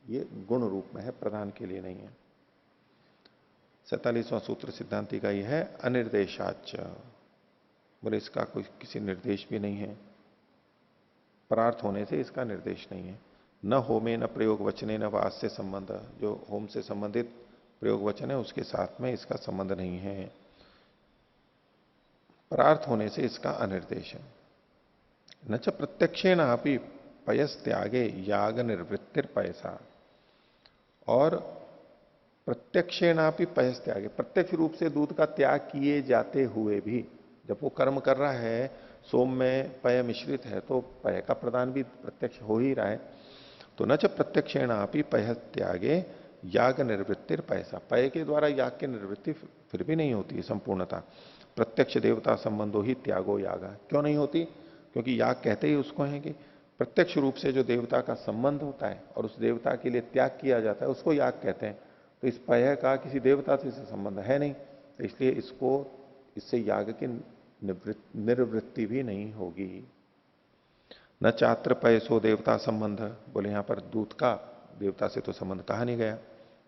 Speaker 1: ये गुण रूप में है, प्रधान के लिए नहीं है। 47वां सूत्र सिद्धांति का यह है अनिर्देशाच, बोले इसका कोई किसी निर्देश भी नहीं है, परार्थ होने से इसका निर्देश नहीं है। न होमे न प्रयोग वचने न वास से संबंध, जो होम से संबंधित प्रयोग वचन है उसके साथ में इसका संबंध नहीं है, परार्थ होने से इसका अनिर्देश है। न च प्रत्यक्षेण अपि पयस त्यागे याग निर्वृत्तिर पयसा, और प्रत्यक्षेणापि पयस त्यागे, प्रत्यक्ष रूप से दूध का त्याग किए जाते हुए भी, जब वो कर्म कर रहा है, सोम में पय मिश्रित है तो पय का प्रदान भी प्रत्यक्ष हो ही रहा है। तो न च प्रत्यक्षेणापि पय त्यागे याग निर्वृत्तिर पयसा, पय के द्वारा याग की निवृत्ति फिर भी नहीं होती संपूर्णता। प्रत्यक्ष देवता संबंधो ही त्यागो यागा, क्यों नहीं होती? क्योंकि याग कहते ही उसको है कि प्रत्यक्ष रूप से जो देवता का संबंध होता है और उस देवता के लिए त्याग किया जाता है उसको याग कहते हैं। तो इस पय का किसी देवता से संबंध है नहीं, तो इसलिए इससे याग की निर्वृत्ति भी नहीं होगी। न चात्र पयसो देवता संबंध, बोले यहां पर दूत का देवता से तो संबंध कहा नहीं गया,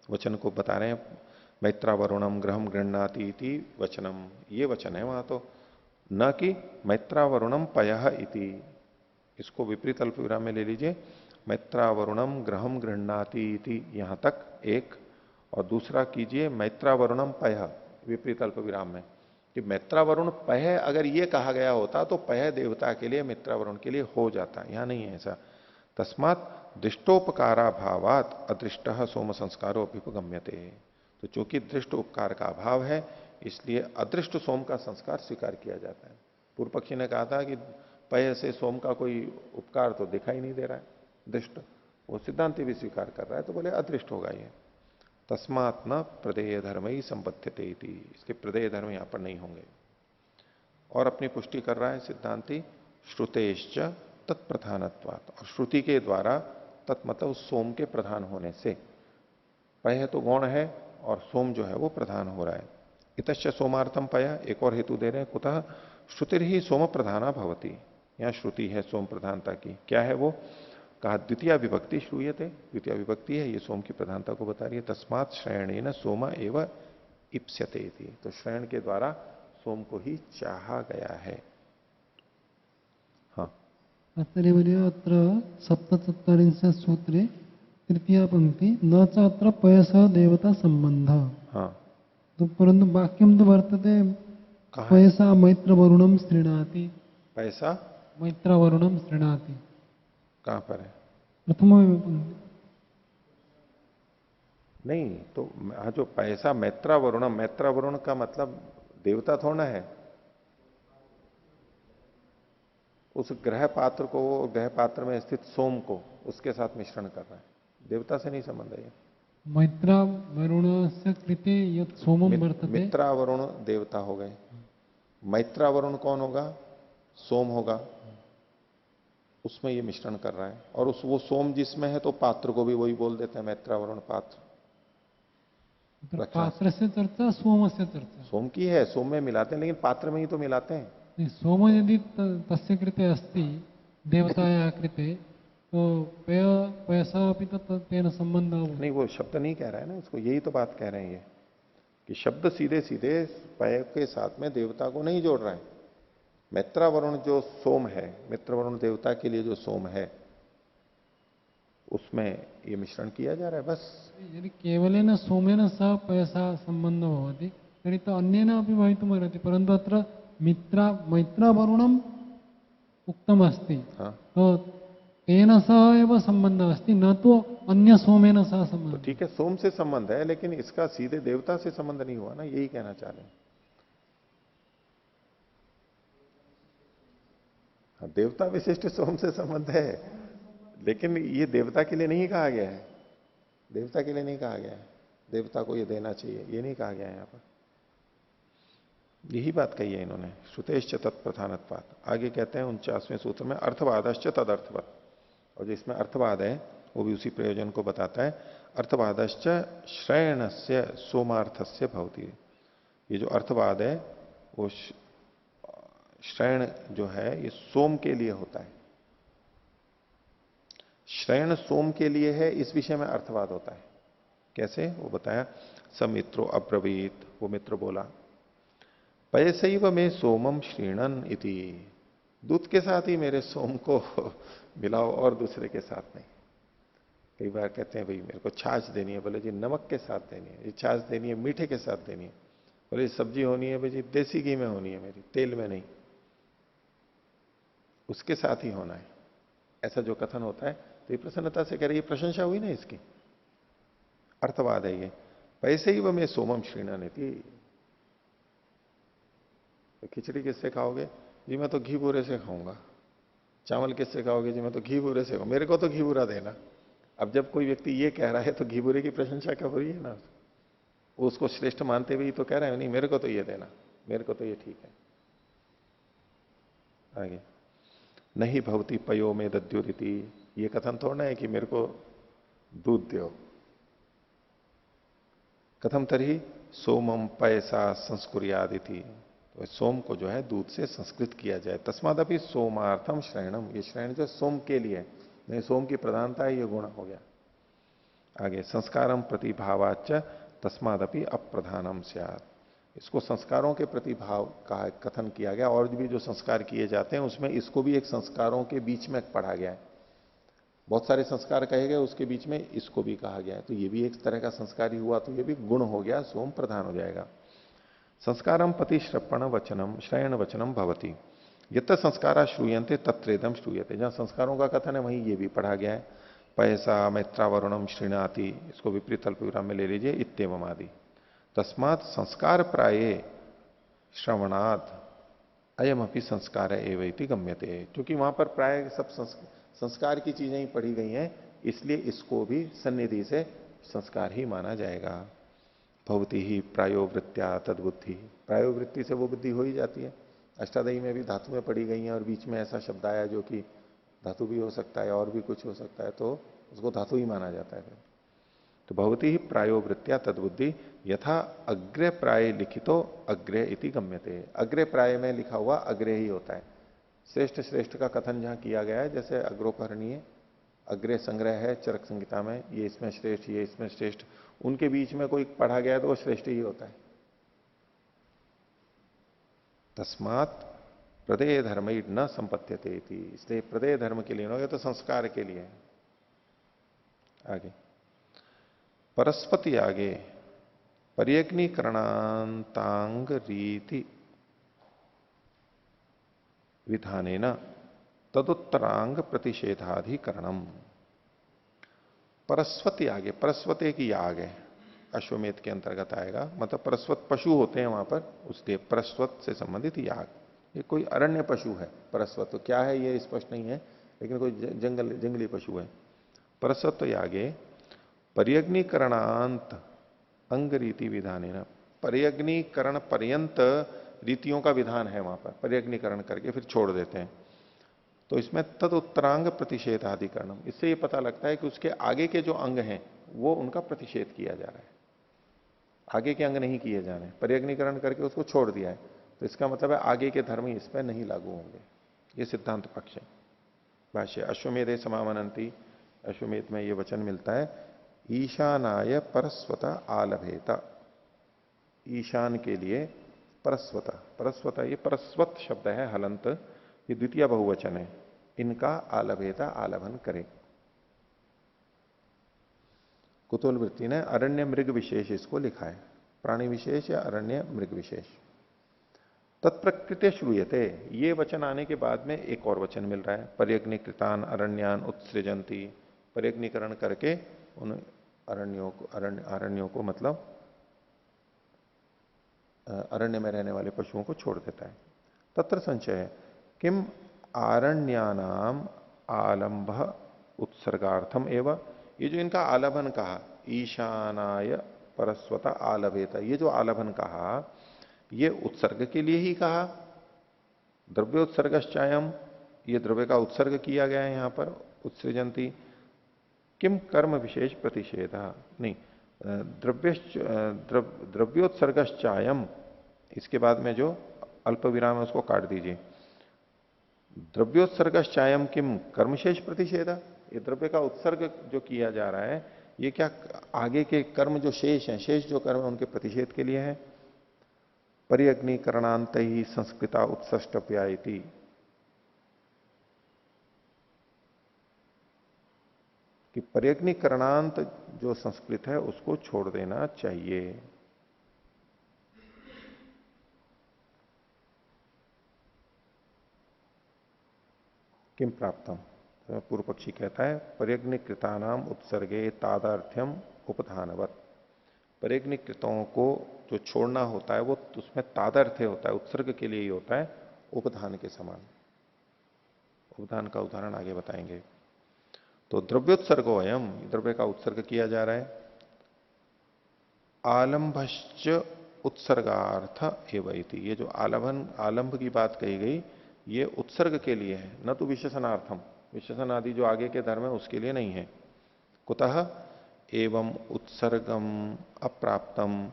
Speaker 1: वचन को बता रहे हैं। मैत्रा वरुणम ग्रहम गृह्णाति इति वचनम, ये वचन है वहां तो, न कि मैत्रा वरुणम पयः इति। इसको विपरीत अल्प विराम में ले लीजिए, मैत्रा वरुणम ग्रहम गृह्णाति इति यहां तक एक, और दूसरा कीजिए मैत्रा वरुणम पयः विपरीत अल्प विराम में, कि मैत्रा वरुण पय अगर ये कहा गया होता तो पय देवता के लिए मित्रा वरुण के लिए हो जाता, यहां नहीं है ऐसा। तस्मात् दृष्टोपकारा भावात अदृष्ट सोम संस्कारो अभ्युपगम्यते, तो चूंकि दृष्ट उपकार का अभाव है इसलिए अदृष्ट सोम का संस्कार स्वीकार किया जाता है। पूर्व पक्षी ने कहा था कि पय से सोम का कोई उपकार तो दिखाई नहीं दे रहा है, दृष्ट, वो सिद्धांति भी स्वीकार कर रहा है, तो बोले अदृष्ट होगा ये। तस्मात् न प्रदेय धर्म ही संबद्धते, इसके प्रदेय धर्म यहां पर नहीं होंगे। और अपनी पुष्टि कर रहा है सिद्धांति, श्रुतेश्च तत्प्रधानत्वात्, और श्रुति के द्वारा तत्मतः सोम के प्रधान होने से, पय तो गौण है और सोम जो है वो प्रधान हो रहा है। इतश्च सोमार्थम पय, एक और हेतु दे रहे हैं, कुतः श्रुतिर ही सोम प्रधाना भवती, यहां श्रुति है सोम प्रधानता की, क्या है वो? कहा द्वितीय विभक्ति श्रूयते, द्वितीय विभक्ति है, ये सोम की प्रधानता को बता रही है। तस्मात् श्रयणेन सोम एव इप्स्यते, तो श्रयण के द्वारा सोम को ही चाहा गया है। हाँ,
Speaker 4: अत्र 77 सूत्रे तृतीया पंक्ति न चात्र पयस देवता संबंध।
Speaker 1: हाँ,
Speaker 4: तो परंतु वाक्यम तो वर्तते पयसा मैत्र वरुणम श्रृणाति,
Speaker 1: पैसा
Speaker 4: मैत्र वरुणम श्रृणाति,
Speaker 1: कहां पर है?
Speaker 4: प्रथम पंक्ति
Speaker 1: नहीं, तो जो पैसा मैत्रा वरुणम, मैत्रा वरुण का मतलब देवता थोड़ा है, उस ग्रह पात्र को, ग्रह पात्र में स्थित सोम को उसके साथ मिश्रण कर रहा है, देवता से नहीं संबंध है।
Speaker 4: मैत्रा वरुण से कृते यत् सोमम वर्तते,
Speaker 1: मित्रा वरुण देवता हो गए, मैत्रा वरुण कौन होगा? सोम होगा, उसमें ये मिश्रण कर रहा है। और वो सोम जिसमें है तो पात्र को भी वही बोल देते हैं, मैत्रा वरुण पात्र।
Speaker 4: पात्र से चर्चा सोम से चर्चा,
Speaker 1: सोम की है, सोम में मिलाते हैं, लेकिन पात्र में ही तो मिलाते हैं।
Speaker 4: सोम यदि तस्य कृते अस्ति देवताया कृते तो पैसा अभी तो तेन संबंध
Speaker 1: नहीं, वो शब्द नहीं कह रहा है ना उसको, यही तो बात कह रहे हैं ये, कि शब्द सीधे सीधे पय के साथ में देवता को नहीं जोड़ रहा है। मैत्रा वरुण जो सोम है, मित्र वरुण देवता के लिए जो सोम है, उसमें ये मिश्रण किया जा रहा है बस।
Speaker 4: यदि केवलेन सोमेन सह पयसा संबंध भवति तर्हि तो अन्येन अपि भवितुमर्हति, परन्तु अत्र मैत्रा वरुणम उक्तम अस्ति,
Speaker 1: हाँ,
Speaker 4: तो तेन सह एव संबंध अस्ति, न तो अन्य सोमेन सह
Speaker 1: तो
Speaker 4: संबंध।
Speaker 1: ठीक है, सोम से संबंध है, लेकिन इसका सीधे देवता से संबंध नहीं हुआ ना, यही कहना चाह रहे हैं। हाँ, देवता विशिष्ट सोम से संबंध है, लेकिन ये देवता के लिए नहीं कहा गया है। देवता के लिए नहीं कहा गया है, देवता को ये देना चाहिए, ये नहीं कहा गया है यहां पर। यही बात कही है इन्होंने, श्रुतेश्च तत्प्रधानत्वात्। आगे कहते हैं 49वें सूत्र में, अर्थवादश्च तदर्थवत। और जिसमें अर्थवाद है वो भी उसी प्रयोजन को बताता है। अर्थवादश्च श्रयणस्य सोमार्थस्य भवति। ये जो अर्थवाद है वो श्रयण जो है ये सोम के लिए होता है। श्रयण सोम के लिए है, इस विषय में अर्थवाद होता है। कैसे, वो बताया। समित्रो अब्रवीत, वो मित्र बोला, पयसैव में सोमम श्रीणन इति। दूध के साथ ही मेरे सोम को मिलाओ और दूसरे के साथ नहीं। कई बार कहते हैं भाई मेरे को छाछ देनी है, बोले जी नमक के साथ देनी है। ये छाछ देनी है मीठे के साथ देनी है। बोले सब्जी होनी है भाई जी देसी घी में होनी है मेरी, तेल में नहीं, उसके साथ ही होना है। ऐसा जो कथन होता है तो ये प्रसन्नता से कह रही है, प्रशंसा हुई ना इसकी, अर्थवाद है ये। पैसे ही वह मैं सोमम श्रीणन थी। तो खिचड़ी किससे खाओगे जी, मैं तो घी बूरे से खाऊंगा। चावल किससे खाओगे जी, मैं तो घी बूरे से खाऊंगा, मेरे को तो घी बूरा देना। अब जब कोई व्यक्ति ये कह रहा है तो घी बूरे की प्रशंसा क्या हो रही है ना, वो उसको श्रेष्ठ मानते हुए तो कह रहा है नहीं मेरे को तो ये देना, मेरे को तो ये ठीक है। आगे, नहीं भवती पयो में दद्युरिति। ये कथन थोड़ा है कि मेरे को दूध दो। कथम तरी सोमम पैसा संस्कुर्यादि थी। तो सोम को जो है दूध से संस्कृत किया जाए। तस्मादपि सोमार्थम श्रयणम। ये श्रयण जो सोम के लिए, नहीं सोम की प्रधानता है, ये गुण हो गया। आगे, संस्कारम प्रतिभावाच तस्मादपि अप्रधानम स्यात्। इसको संस्कारों के प्रतिभाव का कथन किया गया। और भी जो संस्कार किए जाते हैं उसमें इसको भी एक संस्कारों के बीच में पढ़ा गया है। बहुत सारे संस्कार कहे गए, उसके बीच में इसको भी कहा गया है। तो ये भी एक तरह का संस्कार ही हुआ, तो ये भी गुण हो गया, सोम प्रधान हो जाएगा। संस्कारम पति श्रपण वचनम श्रयण वचनम भवती। यत संस्कारा श्रूयंते तत्रेदम श्रूयते। जहां संस्कारों का कथन है वहीं ये भी पढ़ा गया है। पैसा मैत्रावरुणम श्रीणाति, इसको विपरीत अल्पविराम में ले लीजिए, इत्येवम आदि। तस्मात संस्कार प्राये श्रवणात् अयम अपनी संस्कार एवं गम्यते। क्योंकि वहां पर प्राय सब संस्कार की चीजें ही पढ़ी गई हैं, इसलिए इसको भी सन्निधि से संस्कार ही माना जाएगा। भवती ही प्रायोवृत्त्या तद्बुद्धि। प्रायोवृत्ति से वो बुद्धि हो ही जाती है। अष्टादयी में भी धातुएं पढ़ी गई हैं और बीच में ऐसा शब्द आया जो कि धातु भी हो सकता है और भी कुछ हो सकता है, तो उसको धातु ही माना जाता है। तो भवती ही प्रायोवृत्त्या तद्बुद्धि यथा अग्रे प्राय लिखितो अग्रे इति गम्यते। अग्रे प्राय में लिखा हुआ अग्रे ही होता है। श्रेष्ठ श्रेष्ठ का कथन जहां किया गया है, जैसे अग्रोपहरणीय अग्रे संग्रह है चरक संहिता में, ये इसमें श्रेष्ठ, ये इसमें श्रेष्ठ, उनके बीच में कोई पढ़ा गया है तो वो श्रेष्ठ ही होता है। तस्मात प्रदेय धर्म न संपत्त्यते थी। इसलिए प्रदेय धर्म के लिए हो तो संस्कार के लिए। आगे, परस्पति आगे पर्यग्निकरणांतांग रीति विधानेन तदुत्तरांग प्रतिषेधाधिकरणम। परस्वती आगे, परस्वत एक याग है, अश्वमेध के अंतर्गत आएगा। मतलब परस्वत पशु होते हैं वहां पर, उसके परस्वत से संबंधित याग। ये कोई अरण्य पशु है परस्वत, तो क्या है ये स्पष्ट नहीं है, लेकिन कोई जंगली पशु है। परस्वत यागे पर्यग्निकरणांत अंग रीति विधान। पर्यग्निकरण पर्यंत रीतियों का विधान है वहां पर, पर्यग्निकरण करके फिर छोड़ देते हैं। तो इसमें तद उत्तरांग प्रतिषेधाधिकरणम, इससे ये पता लगता है कि उसके आगे के जो अंग हैं वो उनका प्रतिषेध किया जा रहा है। आगे के अंग नहीं किए जा रहे, पर्यग्निकरण करके उसको छोड़ दिया है, तो इसका मतलब है आगे के धर्म इस पर नहीं लागू होंगे। ये सिद्धांत पक्ष है। भाष्य, अश्वमेधे समावनंती, अश्वमेध में ये वचन मिलता है, ईशानाय परस्वता आलभेता। ईशान के लिए परस्वता, परस्वता ये परस्वत शब्द है हलंत, ये द्वितीय बहुवचन है, इनका आलभेता आलभन करे। कुतूल वृत्ति ने अरण्य मृग विशेष इसको लिखा है, प्राणी विशेष या अरण्य मृग विशेष। तत्प्रकृत्य श्रूयते, ये वचन आने के बाद में एक और वचन मिल रहा है, पर्यग्निकृतान अरण्यान उत्सृजंती, पर्यग्निकरण करके उन अरण्यों को मतलब अरण्य में रहने वाले पशुओं को छोड़ देता है। तत्र संचय किम आरण्यानाम आलंभ उत्सर्गार्थम एवं, ये जो इनका आलभन कहा, ईशानाय परस्वता आलभेता, ये जो आलभन कहा ये उत्सर्ग के लिए ही कहा। द्रव्योत्सर्गश्चायम, ये द्रव्य का उत्सर्ग किया गया है यहां पर, उत्सृजंती। किम कर्म विशेष प्रतिषेध, नहीं, द्रव्योत्सर्गश्चायम, इसके बाद में जो अल्प विराम है उसको काट दीजिए। द्रव्योत्सर्गश्चायम किम कर्मशेष प्रतिषेध, ये द्रव्य का उत्सर्ग जो किया जा रहा है ये क्या आगे के कर्म जो शेष हैं, शेष जो कर्म है उनके प्रतिषेध के लिए है। परिअग्निकरणांत ही संस्कृता उत्सष्टप्यायति, कि पर्यग्निकरणांत जो संस्कृत है उसको छोड़ देना चाहिए। किम प्राप्तम, तो पूर्व पक्षी कहता है पर्यग्निकृतानाम उत्सर्गे तादार्थ्यम उपधानवत, पर्यग्निकृतों को जो छोड़ना होता है वो उसमें तादार्थ होता है, उत्सर्ग के लिए ही होता है, उपधान के समान। उपधान का उदाहरण आगे बताएंगे। तो द्रव्योत्सर्गो अयम, द्रव्य का उत्सर्ग किया जा रहा है। आलंभश्च उत्सर्गार्थ एवं इति, ये जो आलंभ की बात कही गई ये उत्सर्ग के लिए है, न तो विशेषणार्थम, विशेषण आदि जो आगे के धर्म है उसके लिए नहीं है। कुतः एवं उत्सर्गम अप्राप्तम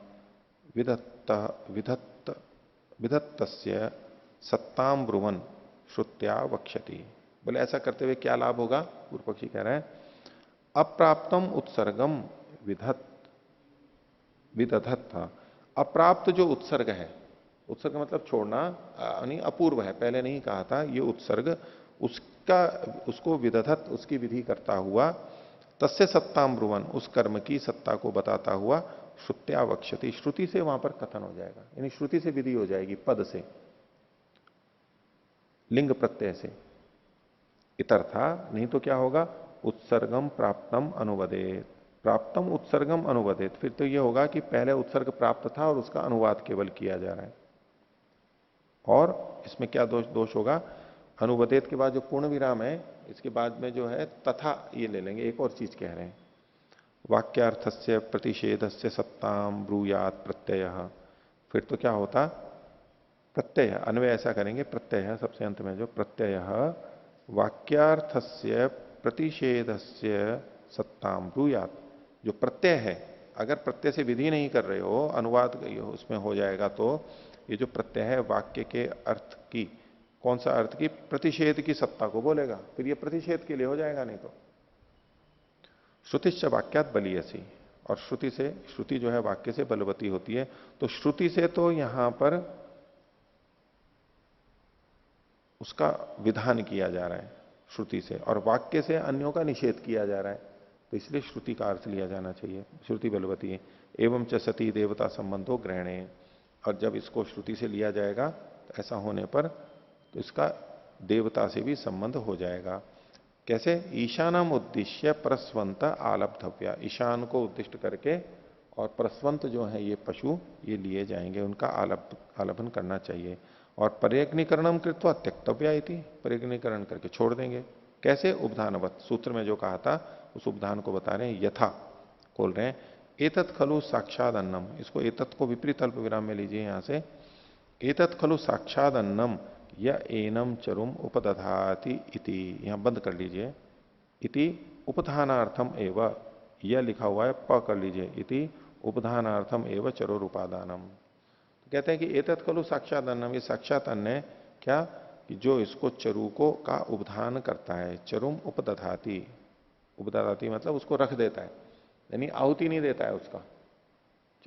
Speaker 1: विधत्तस्य सत्ताम ब्रुवन श्रुत्या वक्ष्यति, बोले ऐसा करते हुए क्या लाभ होगा? पूर्व पक्षी कह रहे हैं अप्राप्तम उत्सर्गम विदधत, अप्राप्त जो उत्सर्ग है, उत्सर्ग मतलब छोड़ना, यानी अपूर्व है, पहले नहीं कहा था, ये उत्सर्ग उसको विदधत, उसकी विधि करता हुआ, तस्य सत्ताम ब्रुवन, उस कर्म की सत्ता को बताता हुआ, श्रुत्या वक्ष्यति, श्रुति से वहां पर कथन हो जाएगा, यानी श्रुति से विधि हो जाएगी, पद से, लिंग प्रत्यय से। इतर्था, नहीं तो क्या होगा? उत्सर्गम प्राप्तम अनुवदेत, प्राप्तम उत्सर्गम अनुवदेत, फिर तो यह होगा कि पहले उत्सर्ग प्राप्त था और उसका अनुवाद केवल किया जा रहा है। और इसमें क्या दोष होगा? अनुवदेत के बाद जो पूर्ण विराम है इसके बाद में जो है तथा, ये ले लेंगे, एक और चीज कह रहे हैं, वाक्यार्थस्य प्रतिषेधस्य सत्ताम ब्रूयात प्रत्यय, फिर तो क्या होता? प्रत्यय, अन्वय ऐसा करेंगे, प्रत्यय सबसे अंत में जो प्रत्यय, वाक्यार्थस्य प्रतिषेधस्य सत्ताम ब्रूयात, जो प्रत्यय है, अगर प्रत्यय से विधि नहीं कर रहे हो, अनुवाद उसमें हो जाएगा, तो ये जो प्रत्यय है वाक्य के अर्थ की, कौन सा अर्थ की? प्रतिषेध की सत्ता को बोलेगा, फिर ये प्रतिषेध के लिए हो जाएगा, नहीं तो। श्रुतिश्च वाक्यात बलीयसी, और श्रुति से, श्रुति जो है वाक्य से बलवती होती है, तो श्रुति से तो यहां पर उसका विधान किया जा रहा है श्रुति से, और वाक्य से अन्यों का निषेध किया जा रहा है, तो इसलिए श्रुति का अर्थ लिया जाना चाहिए, श्रुति बलवती है। एवं च सती देवता संबंधो ग्रहणे, और जब इसको श्रुति से लिया जाएगा तो ऐसा होने पर तो इसका देवता से भी संबंध हो जाएगा। कैसे? ईशानम उद्देश्य प्रस्वंत आलब्धव्या, ईशान को उद्दिष्ट करके और प्रस्वंत जो है ये पशु ये लिए जाएंगे, उनका आलभन करना चाहिए। और पर्यग्निकरणम कृत्वा त्यक्तव्या इति, पर्यग्निकरण करके छोड़ देंगे। कैसे? उपधानवत, सूत्र में जो कहा था उस उपधान को बता रहे हैं, यथा खोल रहे हैं, एतत् खलु साक्षाद अन्नम, इसको एतत् को विपरीत अल्प विराम में लीजिए यहां से, एतत् खलु साक्षाद अन्नम या एनम चरुम उपदधाति इति, यहां बंद कर लीजिए, इति उपधानार्थम एवं, यह लिखा हुआ है प कर लीजिए, इति उपधानार्थम एवं चरो उपादानम। तो कहते हैं कि एतत् खलु साक्षात अन्नम, ये साक्षात अन्न है क्या? कि जो इसको चरु को का उपधान करता है, चरुम उपदधाति, उपदधाति मतलब उसको रख देता है, यानी आहुति नहीं देता है, उसका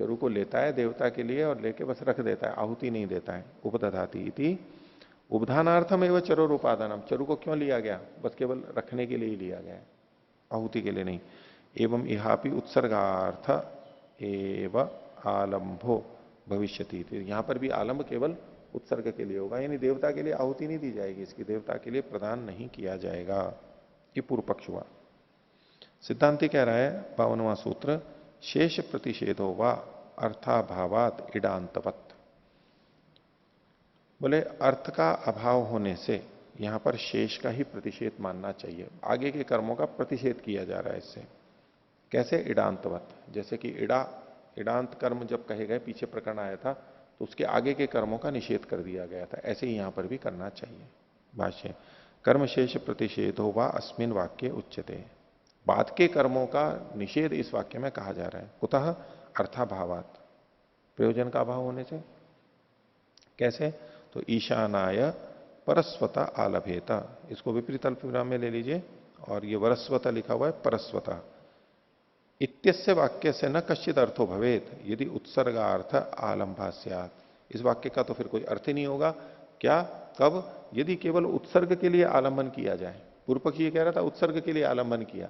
Speaker 1: चरु को लेता है देवता के लिए और लेके बस रख देता है, आहुति नहीं देता है। उपदधाति इति उपधानार्थम एवं चरो उपादानम, चरु को क्यों लिया गया? बस केवल रखने के लिए ही लिया गया है, आहुति के लिए नहीं। एवं इहापि उत्सर्गार्थ एवं आलंभो भविष्यति, यहां पर भी आलंब केवल उत्सर्ग के लिए होगा, यानी देवता के लिए आहुति नहीं दी जाएगी, इसकी देवता के लिए प्रदान नहीं किया जाएगा। ये पूर्व पक्ष हुआ। सिद्धांति कह रहा है 52वां सूत्र, शेष प्रतिषेधो वा अर्थाभावात इडांतवत। बोले अर्थ का अभाव होने से यहां पर शेष का ही प्रतिषेध मानना चाहिए, आगे के कर्मों का प्रतिषेध किया जा रहा है इससे। कैसे? इडांतवत, जैसे कि इडांत कर्म जब कहे गए, पीछे प्रकरण आया था, तो उसके आगे के कर्मों का निषेध कर दिया गया था, ऐसे ही यहां पर भी करना चाहिए। भाष्य, कर्म शेष प्रतिषेधो वा अस्मिन वाक्य उच्यते। बाद के कर्मों का निषेध इस वाक्य में कहा जा रहा है। कुतः? अर्थाभावात, प्रयोजन का अभाव होने से। कैसे? तो ईशानाय परस्वता आलभेता, इसको विपरीत अल्पविराम में ले लीजिए, और ये वरस्वता लिखा हुआ है परस्वता। इत्यस्य वाक्य से न कश्चित अर्थो भवेत यदि उत्सर्गार्थ आलंभा स्यात्। इस वाक्य का तो फिर कोई अर्थ ही नहीं होगा। क्या? कब? यदि केवल उत्सर्ग के लिए आलंबन किया जाए। पूर्व पक्षी ये कह रहा था उत्सर्ग के लिए आलंबन किया,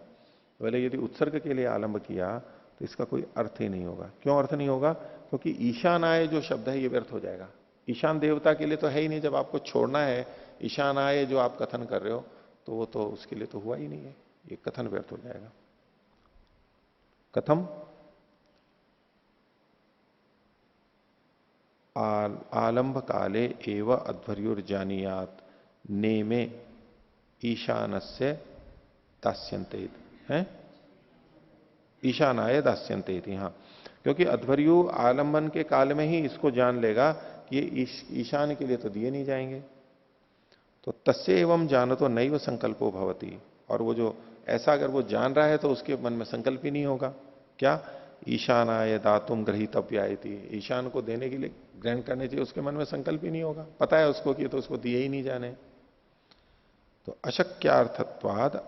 Speaker 1: बोले यदि उत्सर्ग के लिए आलंब किया तो इसका कोई अर्थ ही नहीं होगा। क्यों अर्थ नहीं होगा? क्योंकि ईशानाय जो शब्द है ये व्यर्थ हो जाएगा। ईशान देवता के लिए तो है ही नहीं, जब आपको छोड़ना है ईशानाय जो आप कथन कर रहे हो, तो वो तो उसके लिए तो हुआ ही नहीं है, ये कथन व्यर्थ हो जाएगा। कथम? आलंब काले एव अध्वर्युर्जानीयात नेमे ईशानस्य दास्यन्ते हैं, ईशानाय दास्यन्ते थी। हाँ, क्योंकि अध्वर्यु आलंबन के काल में ही इसको जान लेगा कि ये ईशान के लिए तो दिए नहीं जाएंगे। तो तस्य एवं जानो तो नैव संकल्पो भवति, और वो जो ऐसा अगर वो जान रहा है तो उसके मन में संकल्प ही नहीं होगा। क्या? ईशानाय दातुम गृहीतव्यायति, ईशान को देने के लिए ग्रहण करने चाहिए, उसके मन में संकल्प ही नहीं होगा। पता है उसको कि तो उसको दिए ही नहीं जाने। तो अशक्यार्थत्वाद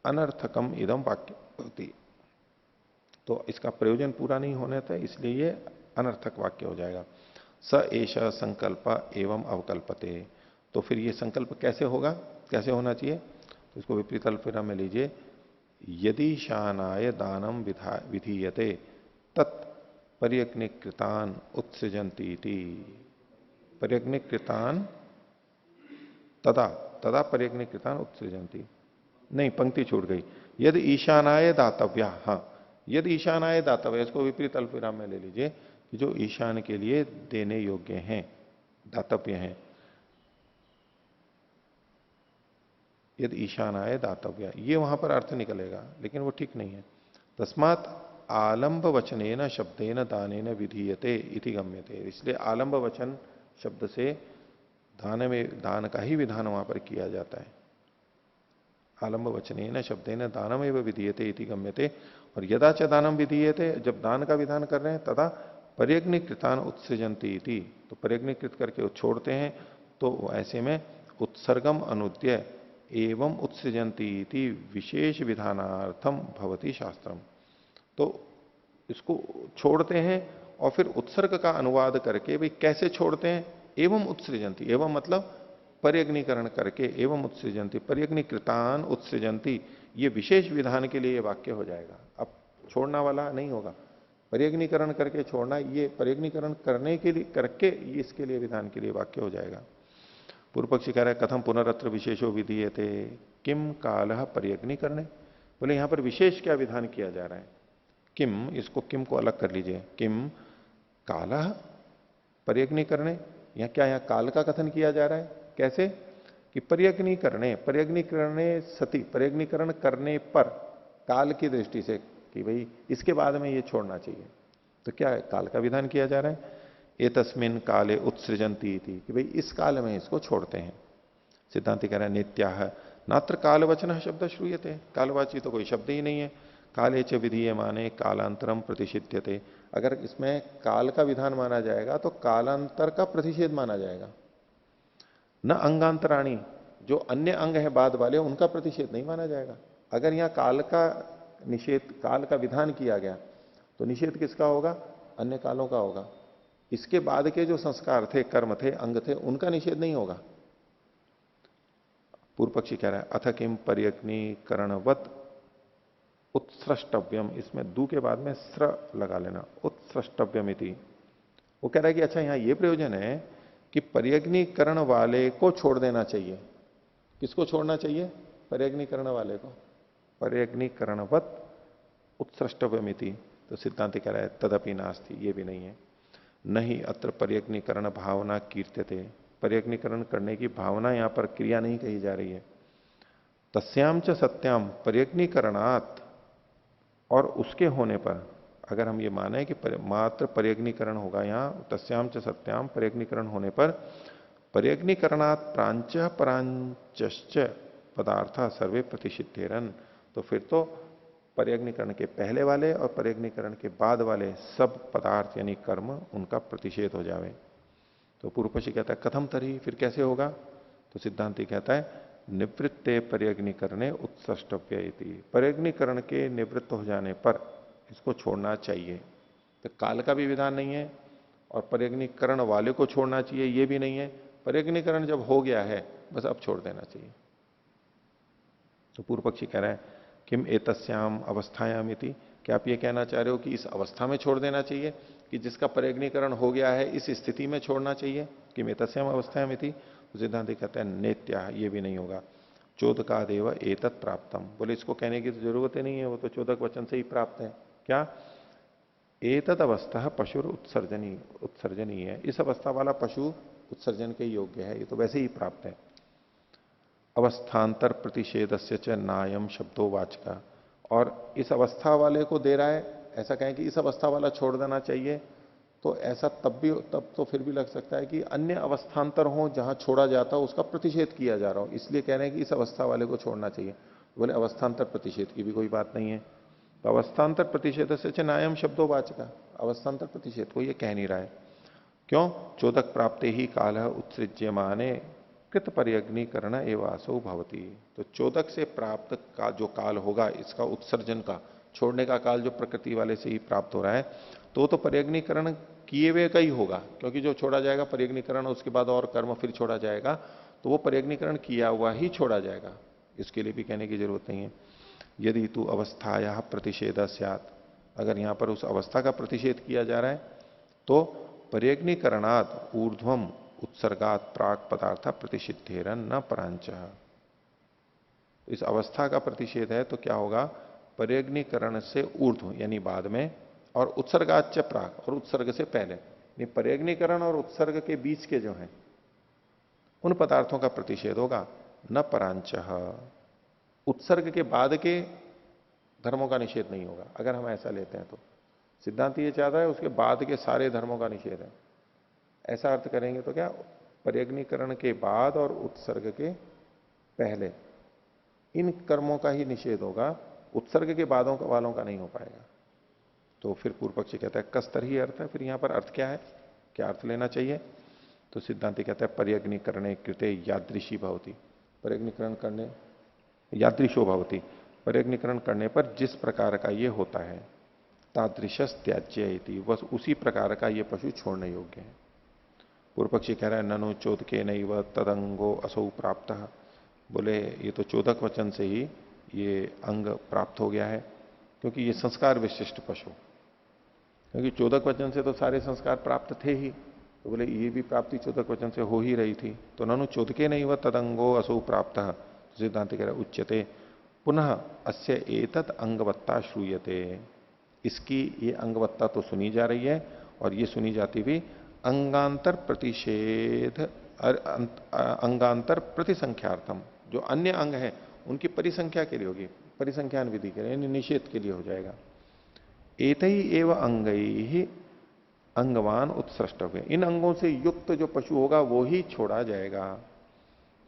Speaker 1: अनर्थकम इदम वाक्य होती, तो इसका प्रयोजन पूरा नहीं होने था, इसलिए ये अनर्थक वाक्य हो जाएगा। स एष संकल्प एवं अवकल्पते, तो फिर ये संकल्प कैसे होगा, कैसे होना चाहिए? तो इसको विपरीत अल्पविराम में लीजिए, यदि शानाय दानम विधीयते तत् पर्यग्निकृतान उत्सृजन्ति इति। पर्यग्निकृतान तदा तदा पर्यग्निकृतान उत्सृजन्ति, नहीं पंक्ति छूट गई। यदि ईशानाय दातव्या, हाँ यदि ईशानाय दातव्य, इसको विपरीत अल्पविराम में ले लीजिए कि जो ईशान के लिए देने योग्य हैं, दातव्य हैं। यदि ईशानाय दातव्य, ये वहां पर अर्थ निकलेगा, लेकिन वो ठीक नहीं है। तस्मात आलंब वचनेन शब्देन दानेन विधीयते इति गम्यते, इसलिए आलंब वचन शब्द से दान का ही विधान वहां पर किया जाता है। आलंब वचनेन शब्देन दानम एवं विधीयते इति गम्यते, और यदा च दानम विधीयते, जब दान का विधान कर रहे हैं, तदा पर्यग्निकृतान उत्सृजन्ति इति, तो पर्यग्निकृत करके छोड़ते हैं, तो ऐसे में उत्सर्गम अनुद्य एवं उत्सृजन्ति इति विशेष विधानार्थम भवति शास्त्रम। तो इसको छोड़ते हैं और फिर उत्सर्ग का अनुवाद करके, भाई कैसे छोड़ते हैं? एवं उत्सृजन्ति, एवं मतलब पर्यग्निकरण करके, एवं उत्सृजन्ति, पर्यग्निकृतान उत्सृजन्ति, ये विशेष विधान के लिए वाक्य हो जाएगा। अब छोड़ना वाला नहीं होगा, पर्यग्निकरण करके छोड़ना, ये पर्यग्निकरण करने के लिए करके ये इसके लिए विधान के लिए वाक्य हो जाएगा। पूर्व पक्षी कह रहा है कथम पुनरत्र विशेषो विधीयते किम कालः पर्यग्निकरणे, बोले यहां पर विशेष क्या विधान किया जा रहा है? किम, इसको किम को अलग कर लीजिए, किम कालः पर्यग्निकरणे, यहां क्या, यहां काल का कथन किया जा रहा है। कैसे? कि पर्यग्निकरणे, पर्यग्निकरणे सती, पर्यग्निकरण करने पर काल की दृष्टि से, कि भाई इसके बाद में ये छोड़ना चाहिए, तो क्या है? काल का विधान किया जा रहा है। एतस्मिन काले उत्सृजन्ति इति, कि भाई इस काल में इसको छोड़ते हैं। सिद्धांति कह रहा है नित्याह नात्र कालवचन शब्द श्रूयते, कालवाची तो कोई शब्द ही नहीं है। काले च विधीयमाने कालांतरम प्रतिषिध्यते, अगर इसमें काल का विधान माना जाएगा तो कालांतर का प्रतिषेध माना जाएगा। न अंगांतराणी, जो अन्य अंग है बाद वाले, उनका प्रतिषेध नहीं माना जाएगा। अगर यहां काल का निषेध, काल का विधान किया गया, तो निषेध किसका होगा? अन्य कालों का होगा। इसके बाद के जो संस्कार थे, कर्म थे, अंग थे, उनका निषेध नहीं होगा। पूर्व पक्षी कह रहा है अथ किम पर्यग्निकरणवत उत्सृष्टव्यम, इसमें दू के बाद में स्र लगा लेना, उत्सृष्टव्यम इति। वो कह रहा है कि अच्छा यहां ये प्रयोजन है कि पर्यग्नीकरण वाले को छोड़ देना चाहिए। किसको छोड़ना चाहिए? पर्यग्नीकरण वाले को। पर्यग्नीकरणवत उत्सृष्टव्यमिति। तो सिद्धांत कह रहा है तदपि नास्ति, ये भी नहीं है। नहीं अत्र पर्यग्नीकरण भावना कीर्त्यते। पर्यग्नीकरण करने की भावना यहां पर क्रिया नहीं कही जा रही है। तस्याम च सत्याम पर्यग्नीकरणात्, और उसके होने पर अगर हम ये माने कि मात्र पर्यग्नीकरण होगा यहां, तस्याम च सत्याम पर्यग्नीकरण होने पर पर्यग्नीकरणात् प्रांच परांचश्च पदार्थ सर्वे प्रतिषिद्धेरन, तो फिर तो पर्यग्नीकरण के पहले वाले और पर्यग्नीकरण के बाद वाले सब पदार्थ यानी कर्म उनका प्रतिषेध हो जावे। तो पूर्व पक्षी कहता है कथम तरी, फिर कैसे होगा? तो सिद्धांति कहता है निवृत्ते पर्यग्नीकरणे उत्सृष्टव्य इति। पर्यग्नीकरण के निवृत्त हो जाने पर इसको छोड़ना चाहिए। तो काल का भी विधान नहीं है और पर्यग्नीकरण वाले को छोड़ना चाहिए ये भी नहीं है। पर्यग्नीकरण जब हो गया है बस अब छोड़ देना चाहिए। तो पूर्व पक्षी कह रहा है किम एतस्याम अवस्थायाम इति, क्या आप ये कहना चाह रहे हो कि इस अवस्था में छोड़ देना चाहिए, कि जिसका पर्यग्नीकरण हो गया है इस स्थिति में छोड़ना चाहिए? किम एतस्याम अवस्थायाम इति। तो सिद्धांत कहते हैं नेत्या, ये भी नहीं होगा। चोदकादेव एतत् प्राप्तम, बोले इसको कहने की तो जरूरत ही नहीं है, वो तो चोदक वचन से ही प्राप्त है। क्या? एतद अवस्था पशुर उत्सर्जनी है, इस अवस्था वाला पशु उत्सर्जन के योग्य है, ये तो वैसे ही प्राप्त है। अवस्थांतर प्रतिषेध से च नायम शब्दो वाचका, और इस अवस्था वाले को दे रहा है, ऐसा कहें कि इस अवस्था वाला छोड़ देना चाहिए, तो ऐसा तब तो फिर भी लग सकता है कि अन्य अवस्थांतर हो जहां छोड़ा जाता हो उसका प्रतिषेध किया जा रहा हो, इसलिए कह रहे हैं कि इस अवस्था वाले को छोड़ना चाहिए। बोले अवस्थांतर प्रतिषेध की भी कोई बात नहीं है। तो अवस्थांतर प्रतिषेध से च नायम शब्दो वाचका, अवस्थांतर प्रतिषेध को ये कह नहीं रहा है। क्यों? चोदक प्राप्ते ही काल उत्सृज्यमाने कृत पर्यग्नीकरण एवासो भवती। तो चोदक से प्राप्त का जो काल होगा इसका उत्सर्जन का, छोड़ने का काल जो प्रकृति वाले से ही प्राप्त हो रहा है, तो पर्यग्नीकरण किए हुए का ही होगा, क्योंकि जो छोड़ा जाएगा पर्यग्नीकरण उसके बाद और कर्म फिर छोड़ा जाएगा, तो वो पर्यग्नीकरण किया हुआ ही छोड़ा जाएगा, इसके लिए भी कहने की जरूरत नहीं है। यदि तू अवस्थाया प्रतिषेध स्यात्, अगर यहां पर उस अवस्था का प्रतिषेध किया जा रहा है तो पर्यग्नीकरणात् ऊर्ध्वम उत्सर्गात प्राक पदार्थ प्रतिषिद्धेरन न परांच। इस अवस्था का प्रतिषेध है तो क्या होगा? पर्यग्नीकरण से ऊर्ध्व यानी बाद में, और उत्सर्गाच प्राक, और उत्सर्ग से पहले, यानी पर्यग्नीकरण और उत्सर्ग के बीच के जो हैं उन पदार्थों का प्रतिषेध होगा। न परांच, उत्सर्ग के बाद के धर्मों का निषेध नहीं होगा। अगर हम ऐसा लेते हैं तो सिद्धांत ये चाहता है उसके बाद के सारे धर्मों का निषेध है। ऐसा अर्थ करेंगे तो क्या? पर्यग्नीकरण के बाद और उत्सर्ग के पहले इन कर्मों का ही निषेध होगा, उत्सर्ग के बादों का वालों का नहीं हो पाएगा। तो फिर पूर्व पक्षी कहता है कस्तर ही अर्थ है, फिर यहां पर अर्थ क्या है, क्या अर्थ लेना चाहिए? तो सिद्धांति कहता है पर्यग्नीकरणे कृते यादृशी भवती, पर्यग्नीकरण करने यादृशो भवती, पर्यग्नीकरण करने पर जिस प्रकार का ये होता है, तादृशस त्याज्य इति, बस उसी प्रकार का ये पशु छोड़ने योग्य है। पूर्व पक्षी कह रहा है ननु चोदके नैव तदंगो असौ प्राप्त, बोले ये तो चोदक वचन से ही ये अंग प्राप्त हो गया है, क्योंकि ये संस्कार विशिष्ट पशु, क्योंकि चोदक वचन से तो सारे संस्कार प्राप्त थे ही, तो बोले ये भी प्राप्ति चोदक वचन से हो ही रही थी। तो ननु चोदके नैव तदंगो असौ प्राप्त, सिद्धांत कह रहा है उच्यते पुनः अस्य एतत् अंगवत्ता श्रूयते, इसकी ये अंगवत्ता तो सुनी जा रही है, और ये सुनी जाती भी अंगांतर प्रतिषेध अंगांतर प्रतिसंख्यार्थम, जो अन्य अंग है उनकी परिसंख्या के लिए होगी, परिसंख्यान विधि के लिए, यानी निषेध के लिए हो जाएगा। एतई एव अंगई ही अंगवान उत्सृष्टव्य, इन अंगों से युक्त जो पशु होगा वो ही छोड़ा जाएगा।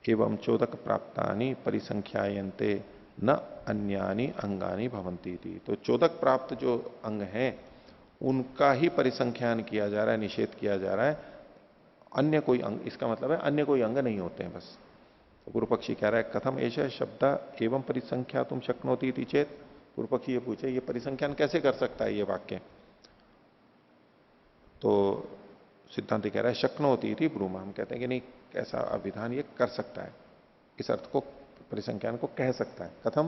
Speaker 1: एवं चोदक प्राप्तानि परिसंख्यायन्ते न अन्यानि अंगानि भवंती थी, तो चोदक प्राप्त जो अंग हैं उनका ही परिसंख्यान किया जा रहा है, निषेध किया जा रहा है, अन्य कोई अंग, इसका मतलब है अन्य कोई अंग नहीं होते हैं बस। तो पूर्व पक्षी कह रहा है कथम ऐसा शब्द एवं परिसंख्या तुम शक्नोती थी चेत, पूर्व पक्षी ये पूछे ये परिसंख्यान कैसे कर सकता है ये वाक्य? तो सिद्धांत कह रहा है शक्नोती थी ब्रूमा, हम कहते हैं कि नहीं ऐसा अभिधान ये कर सकता है, इस अर्थ को परिसंख्यान को कह सकता है। कथम?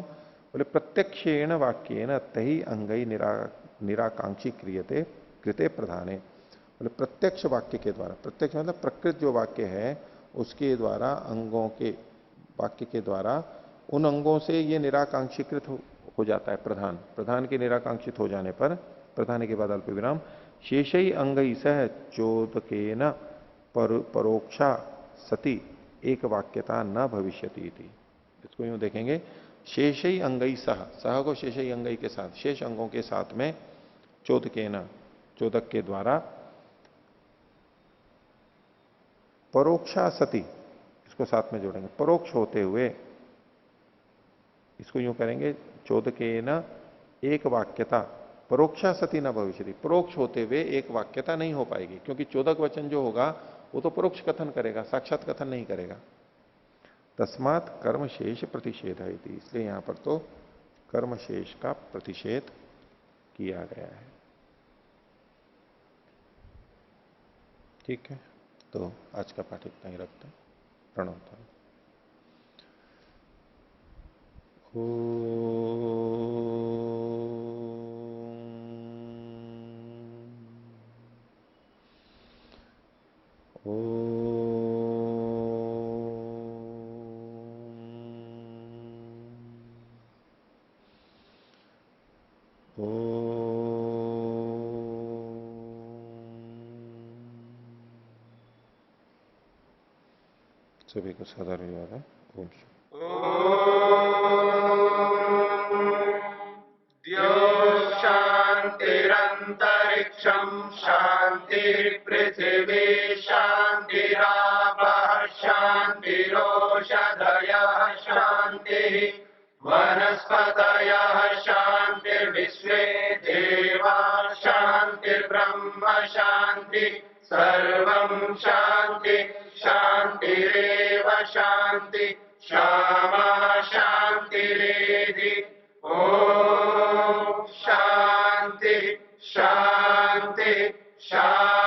Speaker 1: बोले प्रत्यक्षेण वाक्येन तही अंगई निराकांक्षी क्रियते कृते प्रधाने, बोले प्रत्यक्ष वाक्य के द्वारा, प्रत्यक्ष मतलब प्रकृत जो वाक्य है उसके द्वारा, अंगों के वाक्य के द्वारा, उन अंगों से ये निराकांक्षीकृत हो जाता है प्रधान। प्रधान के निराकांक्षित हो जाने पर, प्रधान के बाद अल्प विराम, शेषई अंगई सह चोदकेन परोक्षा सती एक वाक्यता न भविष्यति इति। इसको यूं देखेंगे, शेषई अंगई सह, सह को शेषई अंगई के साथ, शेष अंगों के साथ में, चोदकेन चोदक के द्वारा, परोक्षा सती, इसको साथ में जोड़ेंगे, परोक्ष होते हुए, इसको यूं करेंगे, चोदकेन एक वाक्यता, परोक्षा सती न भविष्यति, परोक्ष होते हुए एक वाक्यता नहीं हो पाएगी, क्योंकि चोदक वचन जो होगा वो तो परोक्ष कथन करेगा, साक्षात कथन नहीं करेगा। तस्मात् कर्म शेष प्रतिषेध है, इसलिए यहां पर तो कर्म शेष का प्रतिषेध किया गया है। ठीक है, तो आज का पाठ इतना ही रखते हैं। प्रणव। सभी को साधारण याद है। ओम
Speaker 6: शांतिरंतरिक्षम शांति पृथिवी शांतिरापः शांतिरोषधयः शांति वनस्पतयः शांतिर्विश्वे देवा शांतिर्ब्रह्म शांति सर्वं शांति शांतिरेव शांति क्षमा शांतिरेधि। ओम शांति शांति शांति।